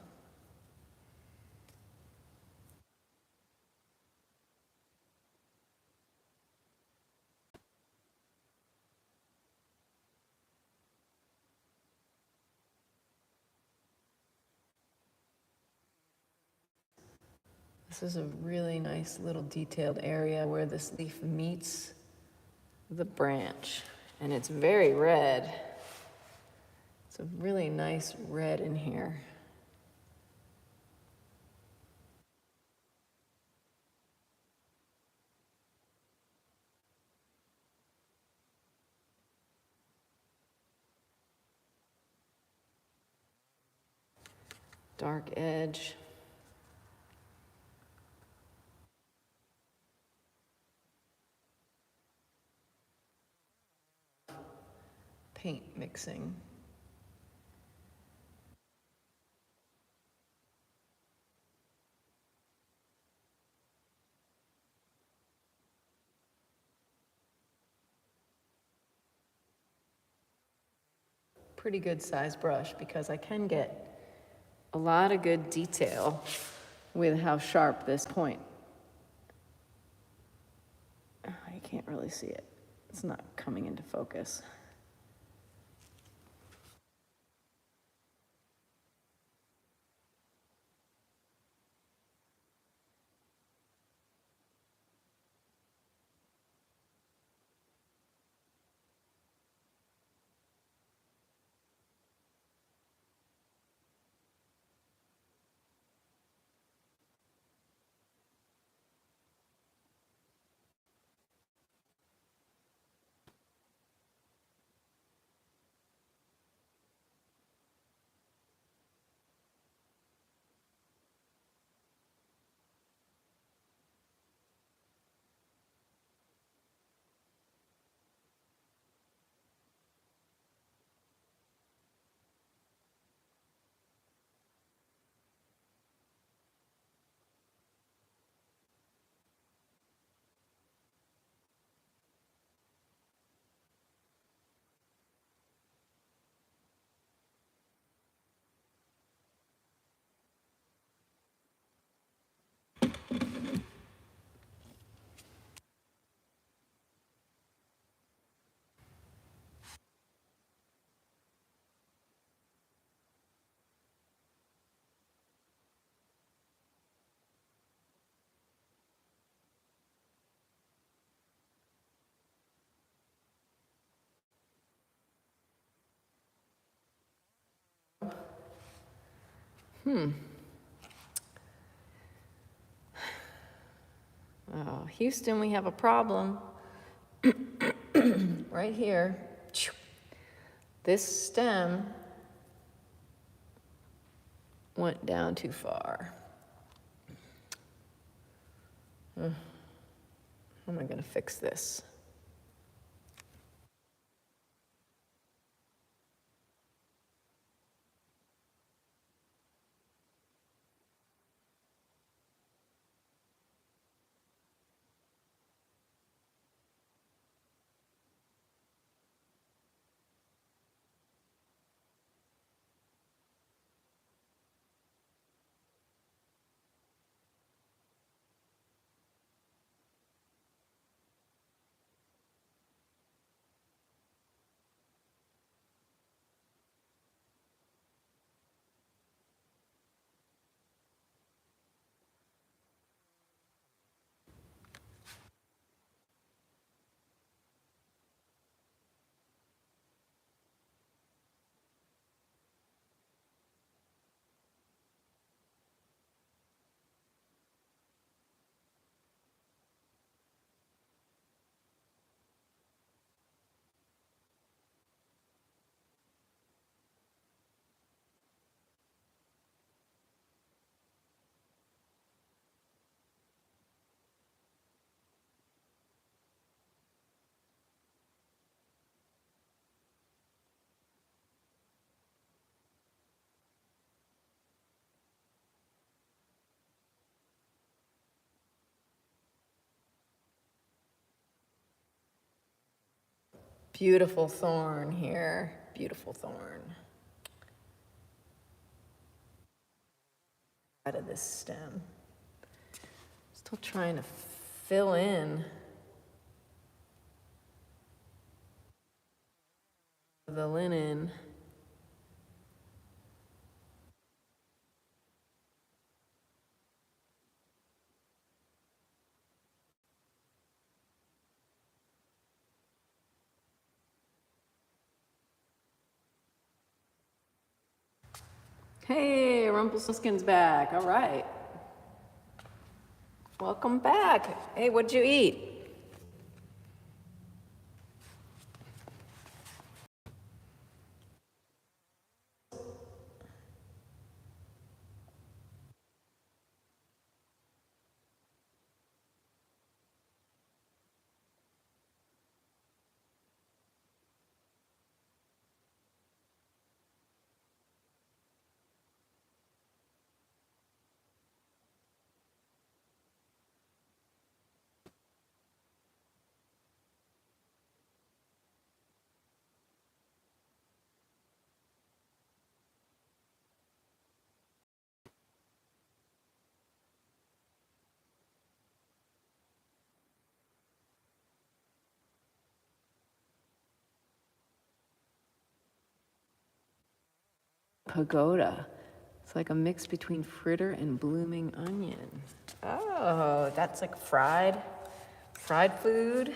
This is a really nice little detailed area where this leaf meets the branch, and it's very red. It's a really nice red in here. Dark edge. Paint mixing. Pretty good size brush because I can get a lot of good detail with how sharp this point. You can't really see it. It's not coming into focus. Oh, Houston, we have a problem. Right here. This stem went down too far. How am I gonna fix this? Beautiful thorn here, beautiful thorn. Out of this stem. Still trying to fill in the linen. Hey, Rumpelstiltskin's back. All right. Welcome back. Hey, what'd you eat? Pagoda. It's like a mix between fritter and blooming onion. Oh, that's like fried food.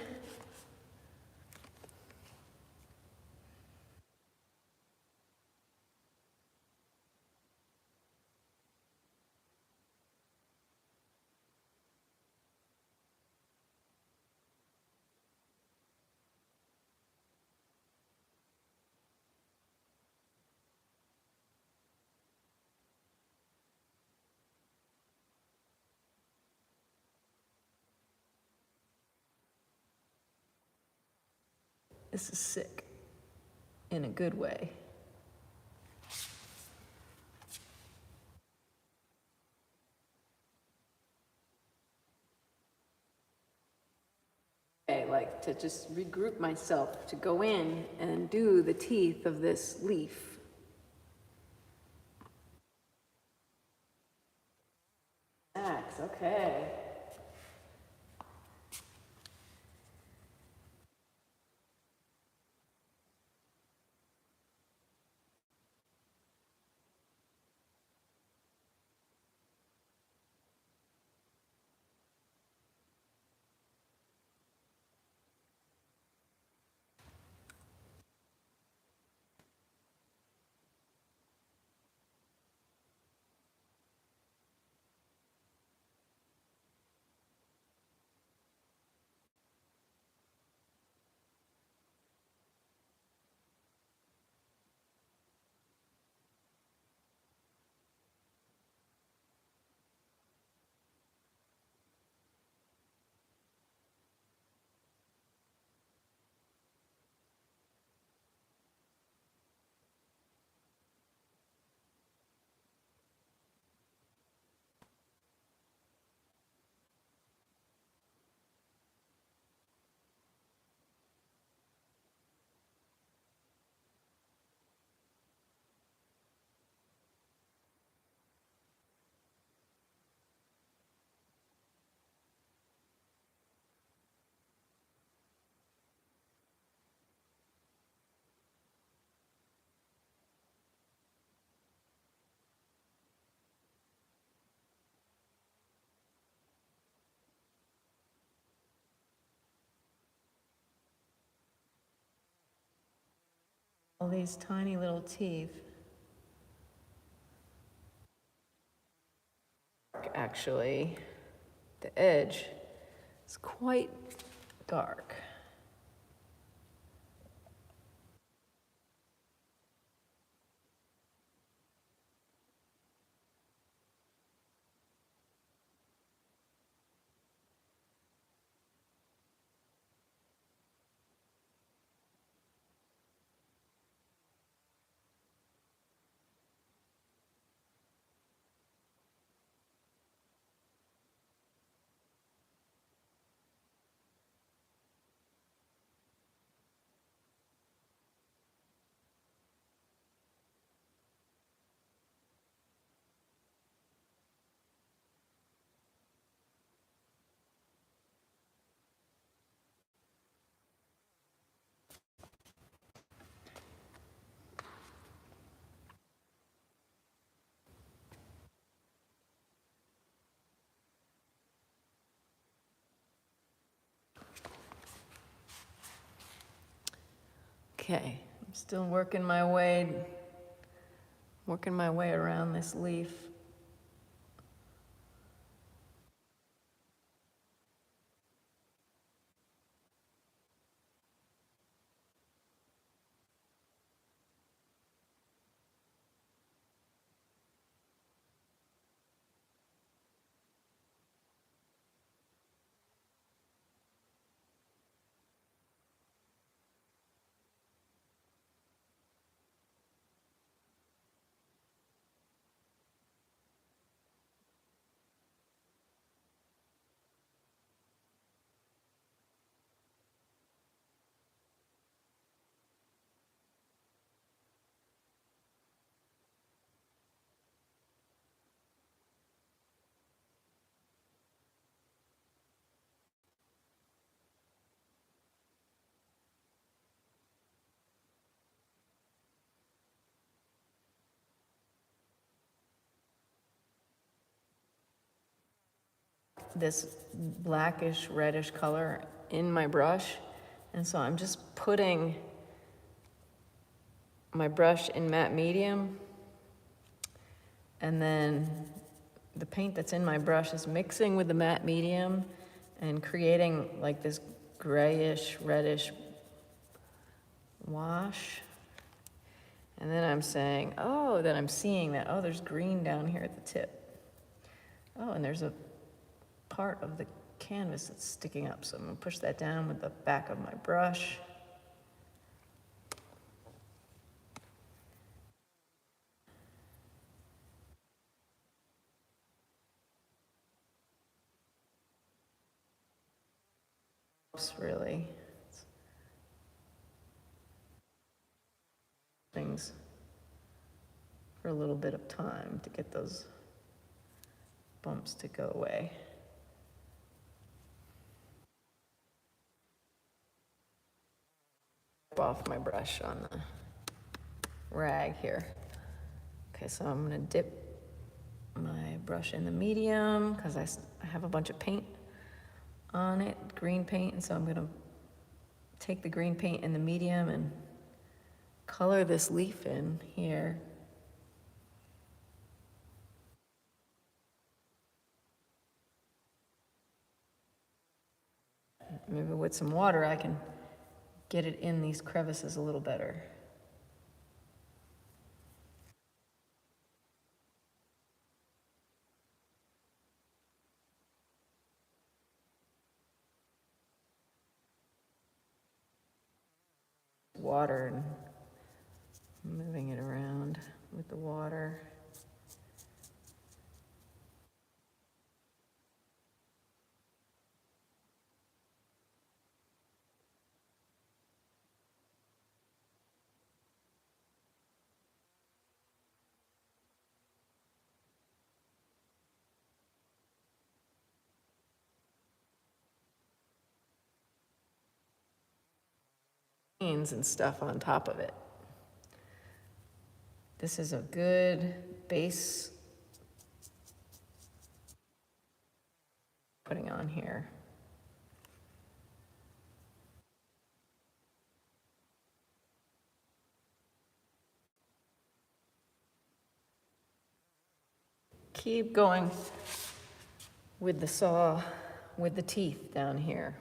This is sick in a good way. I like to just regroup myself to go in and do the teeth of this leaf. Max, okay. all these tiny little teeth. Actually, the edge is quite dark. Okay, I'm still working my way around this leaf. This blackish, reddish color in my brush. And so I'm just putting my brush in matte medium, and then the paint that's in my brush is mixing with the matte medium and creating like this grayish, reddish wash. And then I'm saying, oh, then I'm seeing that, oh, there's green down here at the tip. Oh, and there's a part of the canvas that's sticking up, so I'm gonna push that down with the back of my brush. Really, things for a little bit of time to get those bumps to go away. Off my brush on the rag here. Okay, so I'm gonna dip my brush in the medium because I have a bunch of paint on it, green paint, and so I'm gonna take the green paint in the medium and color this leaf in here. Maybe with some water I can get it in these crevices a little better. Water and moving it around with the water. And stuff on top of it. This is a good base putting on here. Keep going with the saw, with the teeth down here.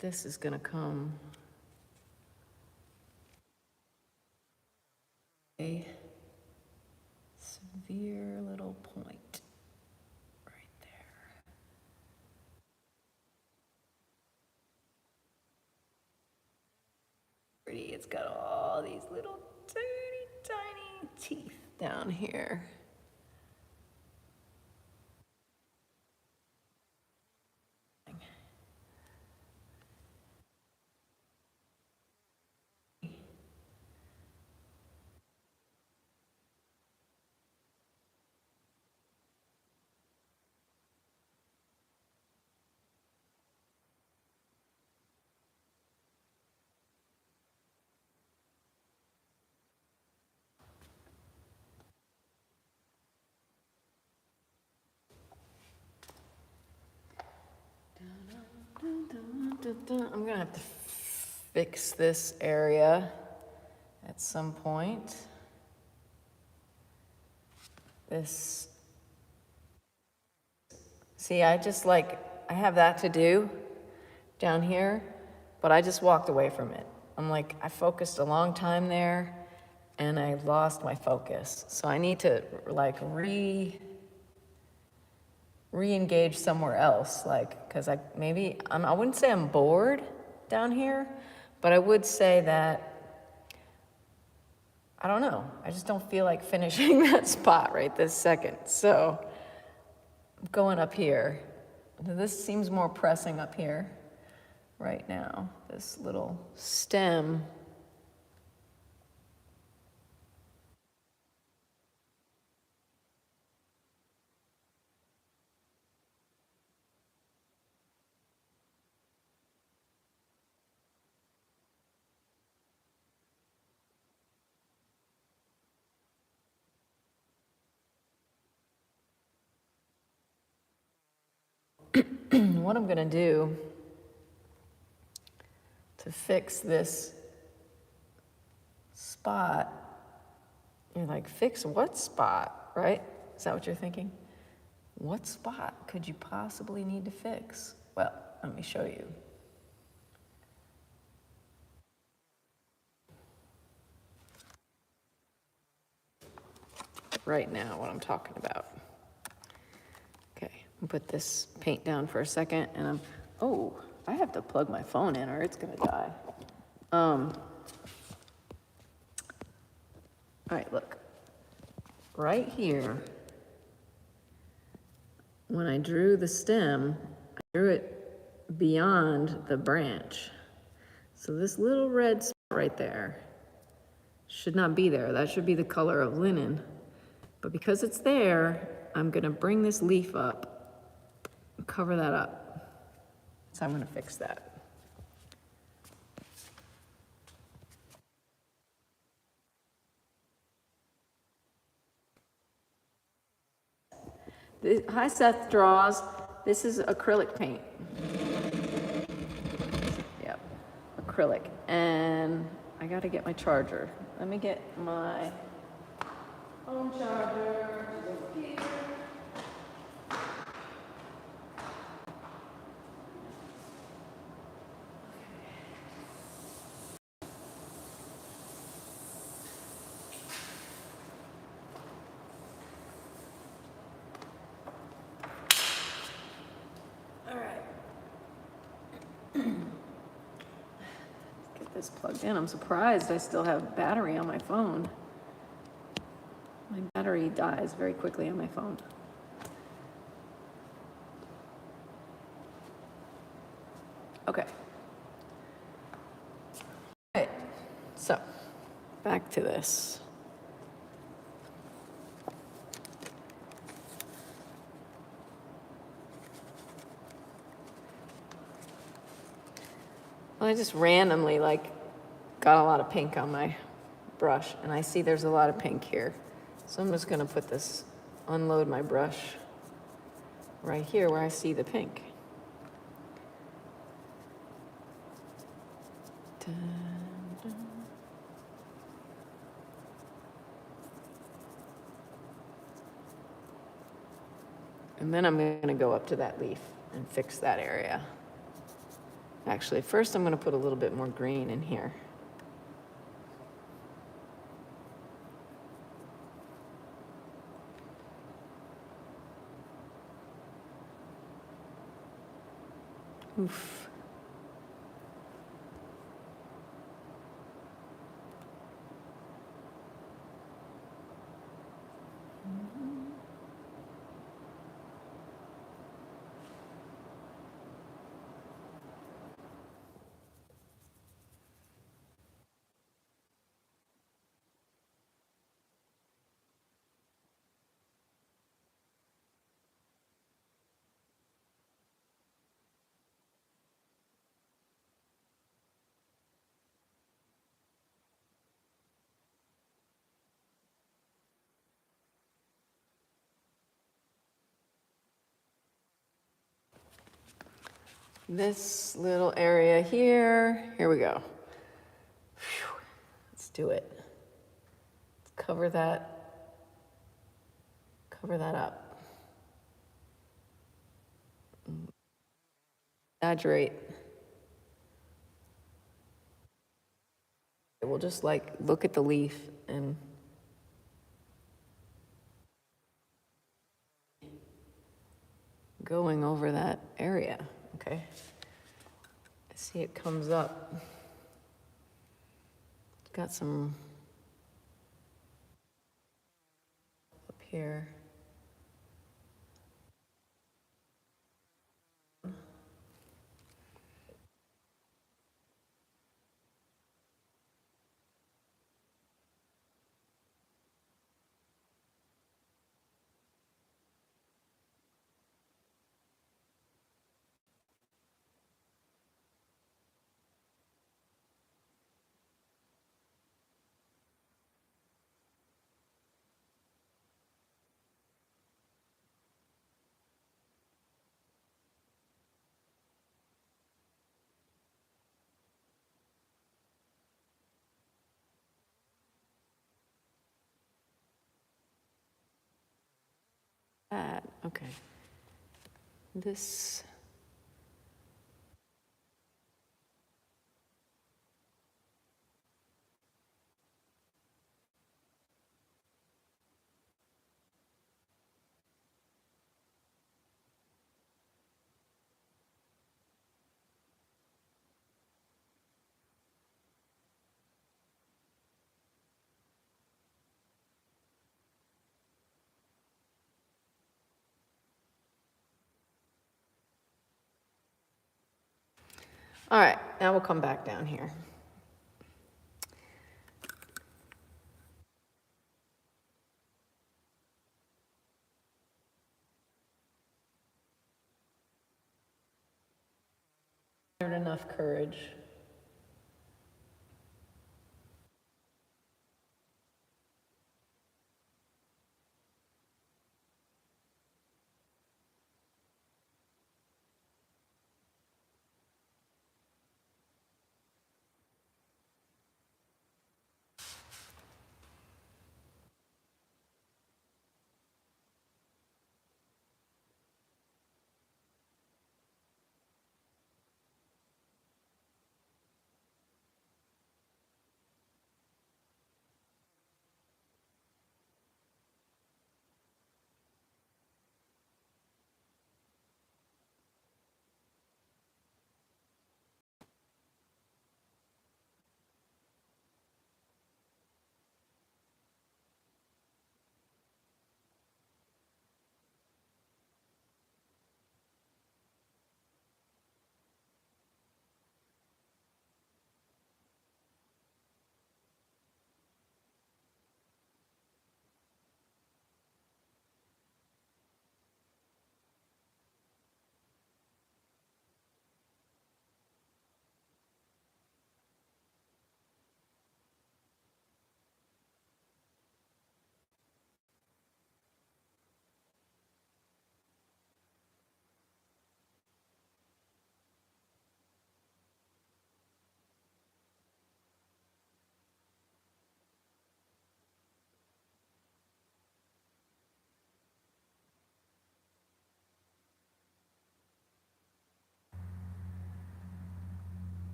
This is gonna come a severe little point right there. Pretty, it's got all these little tiny teeth down here. I'm gonna have to fix this area at some point. This, see, I have that to do down here, but I just walked away from it. I'm like, I focused a long time there and I lost my focus. So I need to like re-engage somewhere else, like, because I wouldn't say I'm bored down here, but I would say that, I don't know, I just don't feel like finishing that spot right this second. So I'm going up here. This seems more pressing up here right now, this little stem. What I'm gonna do to fix this spot, you're like, fix what spot, right? Is that what you're thinking? What spot could you possibly need to fix? Well, let me show you. Right now, what I'm talking about. Okay, I'll put this paint down for a second, and I have to plug my phone in or it's gonna die. All right, look. Right here, when I drew the stem, I drew it beyond the branch. So this little red spot right there should not be there. That should be the color of linen. But because it's there, I'm gonna bring this leaf up and cover that up. So I'm gonna fix that. Hi Seth Draws, this is acrylic paint. Yep, acrylic. And I gotta get my charger. Let me get my phone charger. Here. this plugged in. I'm surprised I still have battery on my phone. My battery dies very quickly on my phone. Okay. All right, so back to this. Well, I just randomly got a lot of pink on my brush, and I see there's a lot of pink here. So I'm just gonna put this, unload my brush right here where I see the pink. Dun, dun. And then I'm gonna go up to that leaf and fix that area. Actually, first I'm gonna put a little bit more green in here. Oof. This little area here we go. Whew. Let's do it. Let's cover that up. Exaggerate. We'll just look at the leaf and going over that area, okay? I see it comes up. Got some up here. That, okay. This. All right, now we'll come back down here. Enough courage.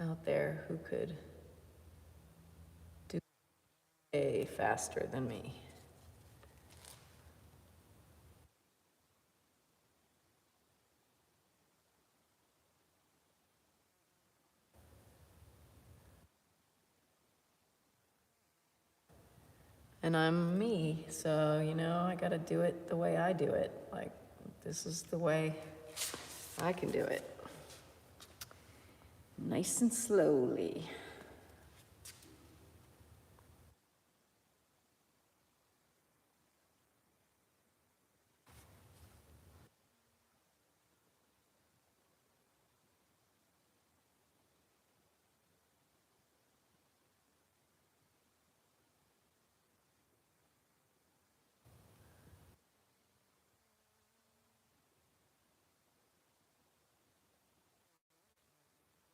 out there who could do way faster than me. And I'm me, so, you know, I gotta do it the way I do it. Like, this is the way I can do it. Nice and slowly.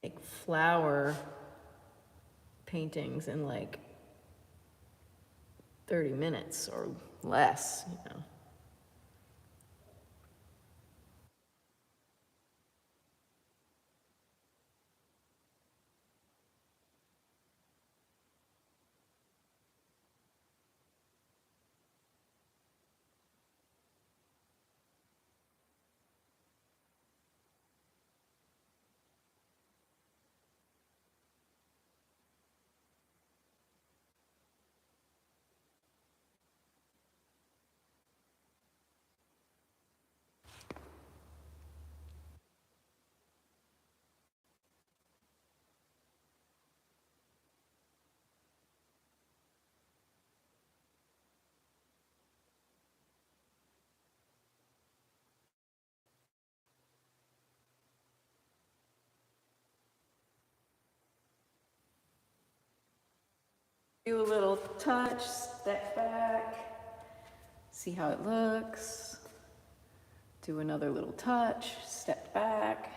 Like flower paintings in like 30 minutes or less, you know. Do a little touch, step back, see how it looks. Do another little touch, step back.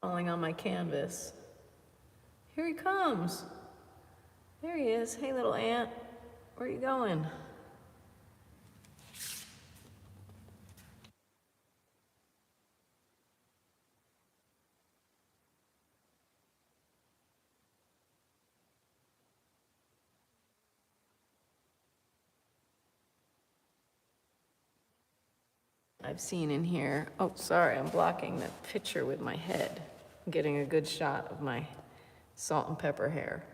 Falling on my canvas. Here he comes. There he is. Hey, little ant. Where are you going? I've seen in here. Oh, sorry, I'm blocking the picture with my head. I'm getting a good shot of my salt and pepper hair.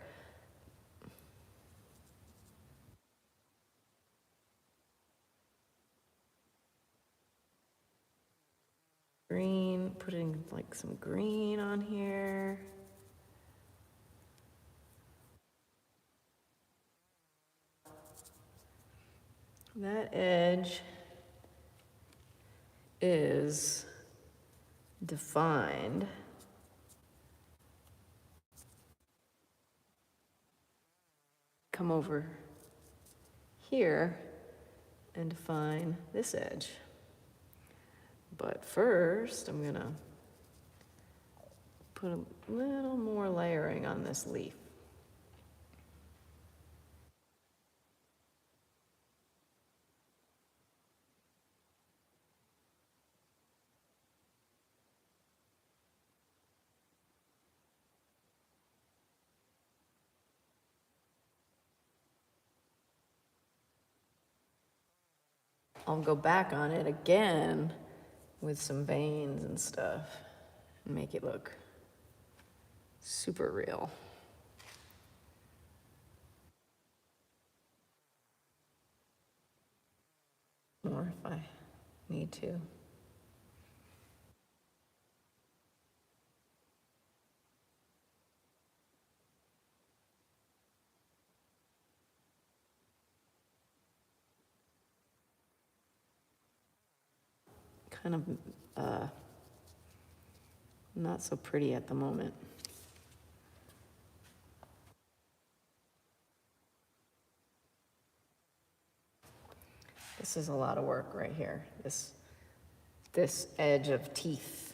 Green, putting like some green on here. That edge is defined. Come over here and define this edge. But first, I'm gonna put a little more layering on this leaf. I'll go back on it again with some veins and stuff and make it look super real. More if I need to. Kind of not so pretty at the moment. This is a lot of work right here. This edge of teeth.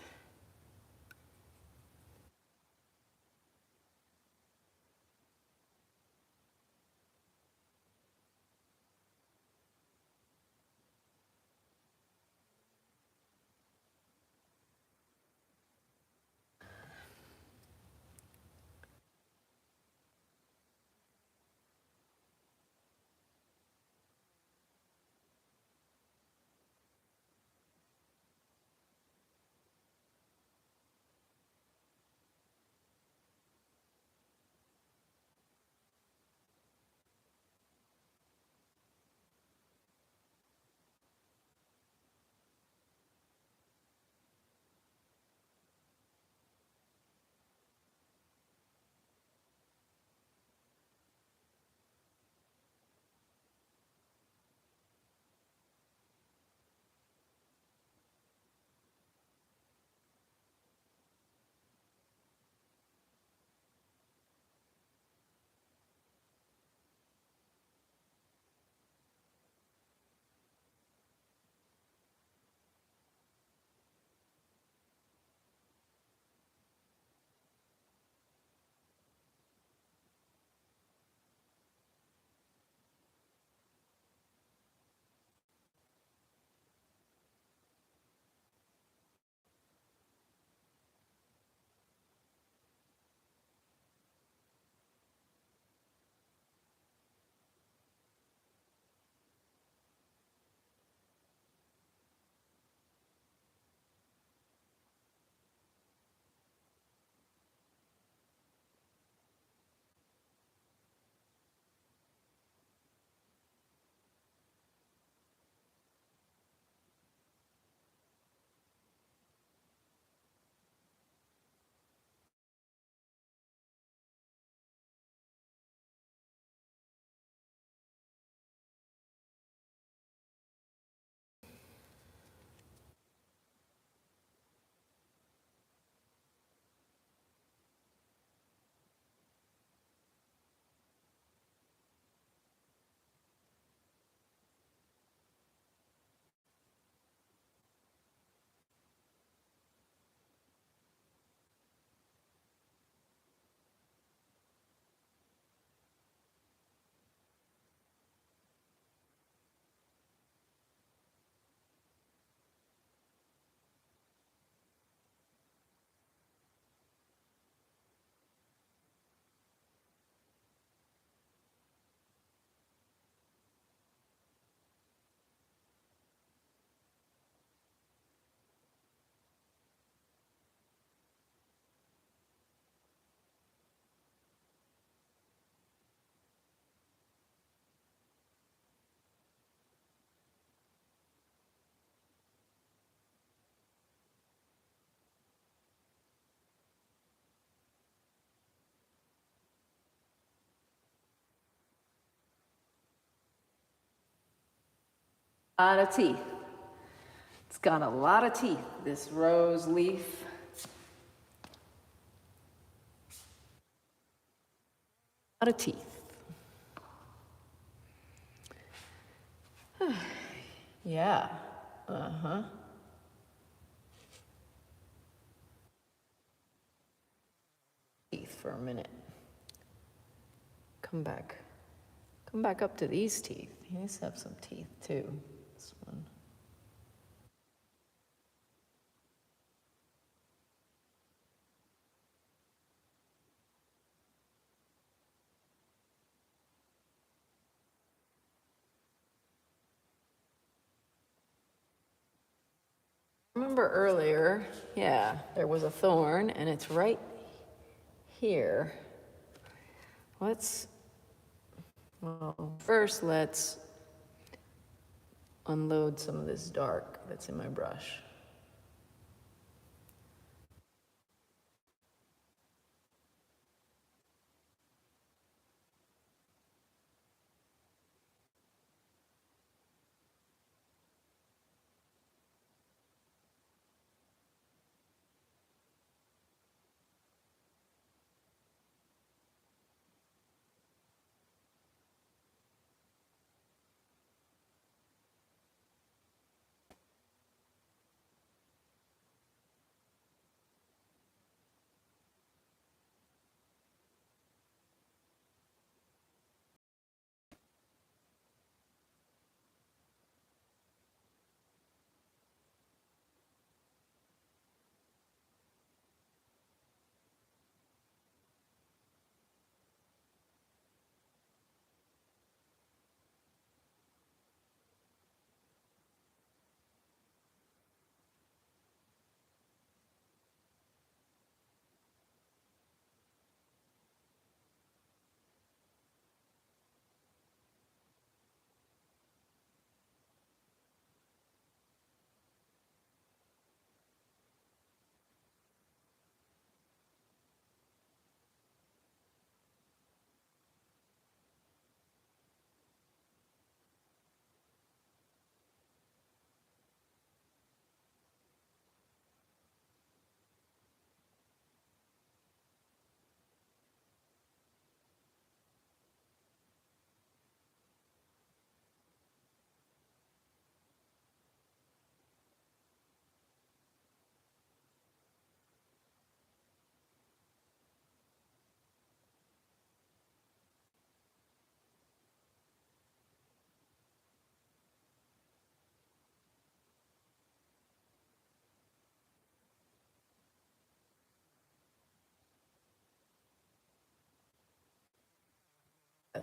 A lot of teeth. It's got a lot of teeth, this rose leaf. A lot of teeth. Yeah. Uh-huh. Teeth for a minute. Come back. Come back up to these teeth. These have some teeth too. This one. Remember earlier, yeah, there was a thorn and it's right here. First let's unload some of this dark that's in my brush.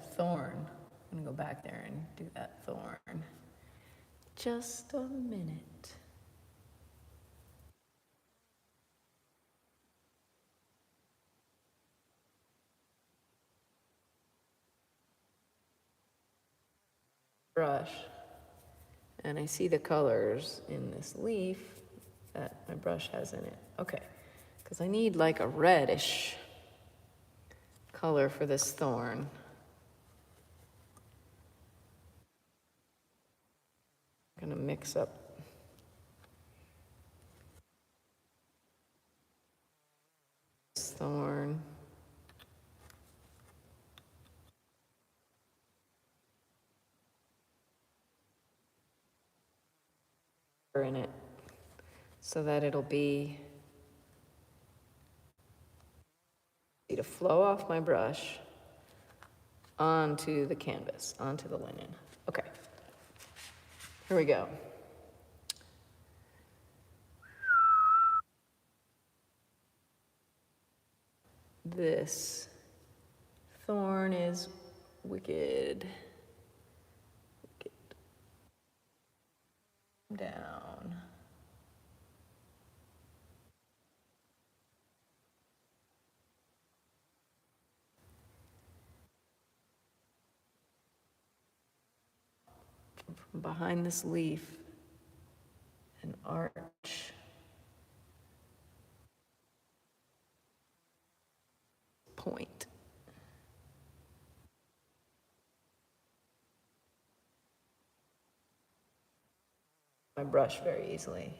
that thorn. I'm gonna go back there and do that thorn. Just a minute. Brush, and I see the colors in this leaf that my brush has in it. Okay, because I need like a reddish color for this thorn. I'm gonna mix up this thorn. In it so that it'll be to flow off my brush onto the canvas, onto the linen. Okay, here we go. This thorn is wicked. Wicked. Down. From behind this leaf, an arch. Point. My brush very easily.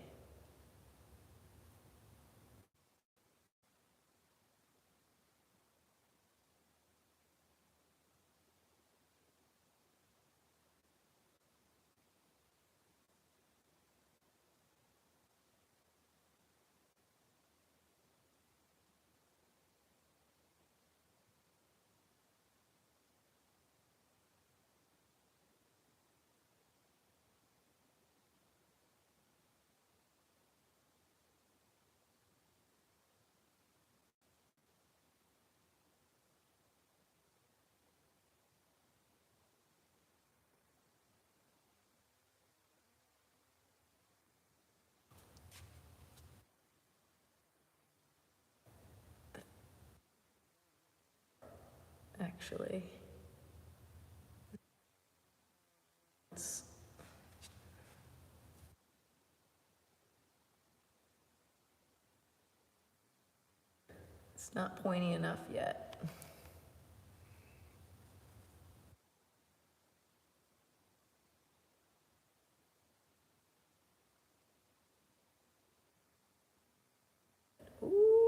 Actually, it's not pointy enough yet. Ooh.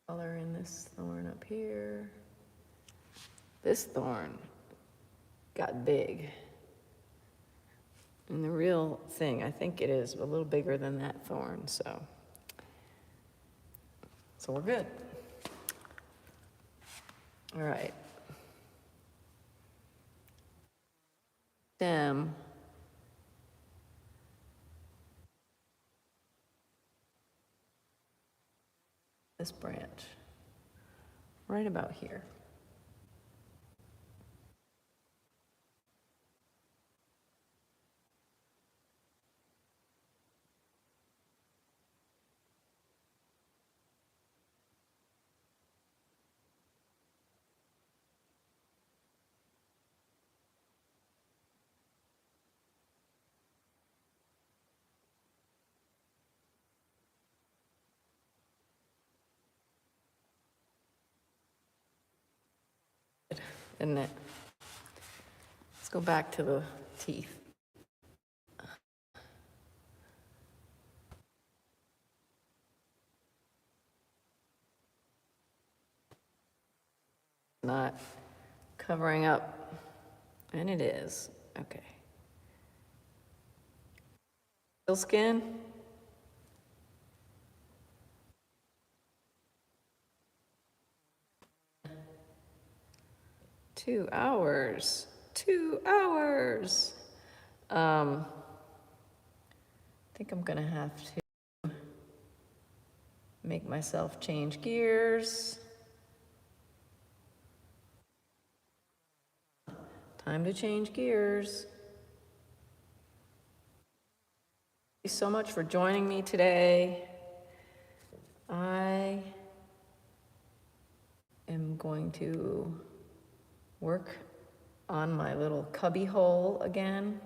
Color in this thorn up here. This thorn got big. And the real thing, I think it is a little bigger than that thorn, so we're good. All right. Stem. This branch, right about here. Isn't it? Let's go back to the teeth. Not covering up, and it is. Okay. Still skin? 2 hours. 2 hours. I think I'm gonna have to make myself change gears. Time to change gears. Thank you so much for joining me today. I am going to work on my little cubby hole again,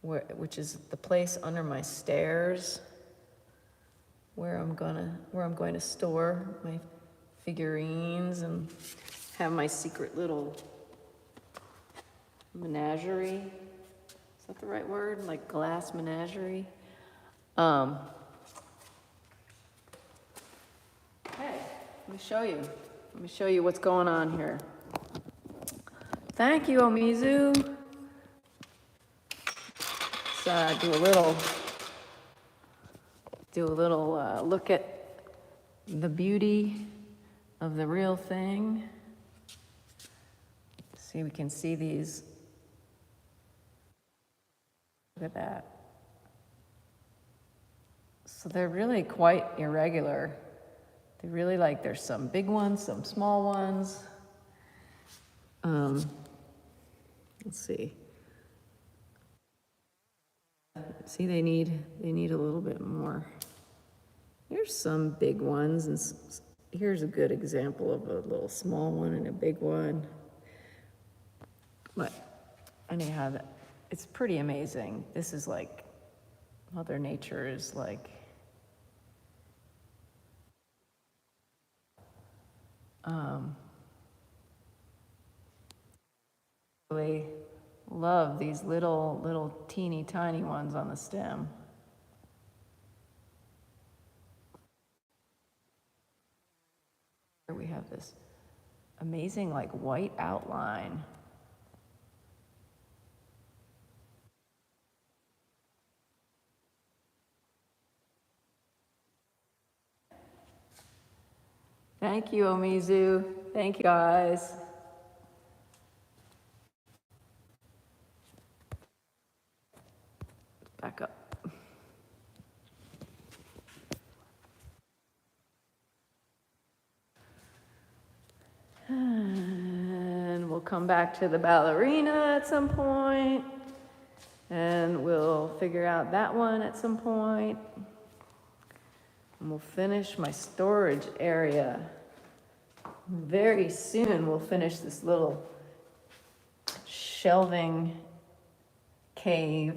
which is the place under my stairs where I'm going to store my figurines and have my secret little menagerie. Is that the right word? Like glass menagerie. Hey, let me show you. Let me show you what's going on here. Thank you, Omizu. Let's do a little look at the beauty of the real thing. See, we can see these. Look at that. So they're really quite irregular. They really there's some big ones, some small ones. Let's see. See, they need a little bit more. There's some big ones, and here's a good example of a little small one and a big one. But anyhow, it's pretty amazing. This is like Mother Nature is like really love these little teeny tiny ones on the stem. Here we have this amazing white outline. Thank you, Omizu. Thank you, guys. Back up. And we'll come back to the ballerina at some point. And we'll figure out that one at some point. And we'll finish my storage area. Very soon we'll finish this little shelving cave.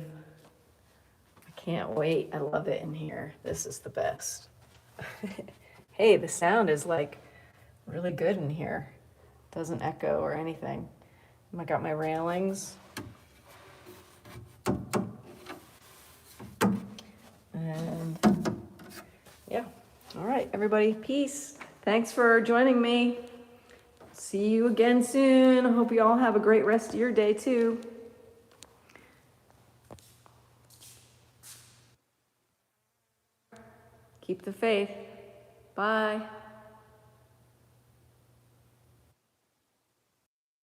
I can't wait. I love it in here. This is the best. Hey, the sound is really good in here. Doesn't echo or anything. I got my railings. And yeah. All right, everybody, peace. Thanks for joining me. See you again soon. I hope you all have a great rest of your day too. Keep the faith. Bye.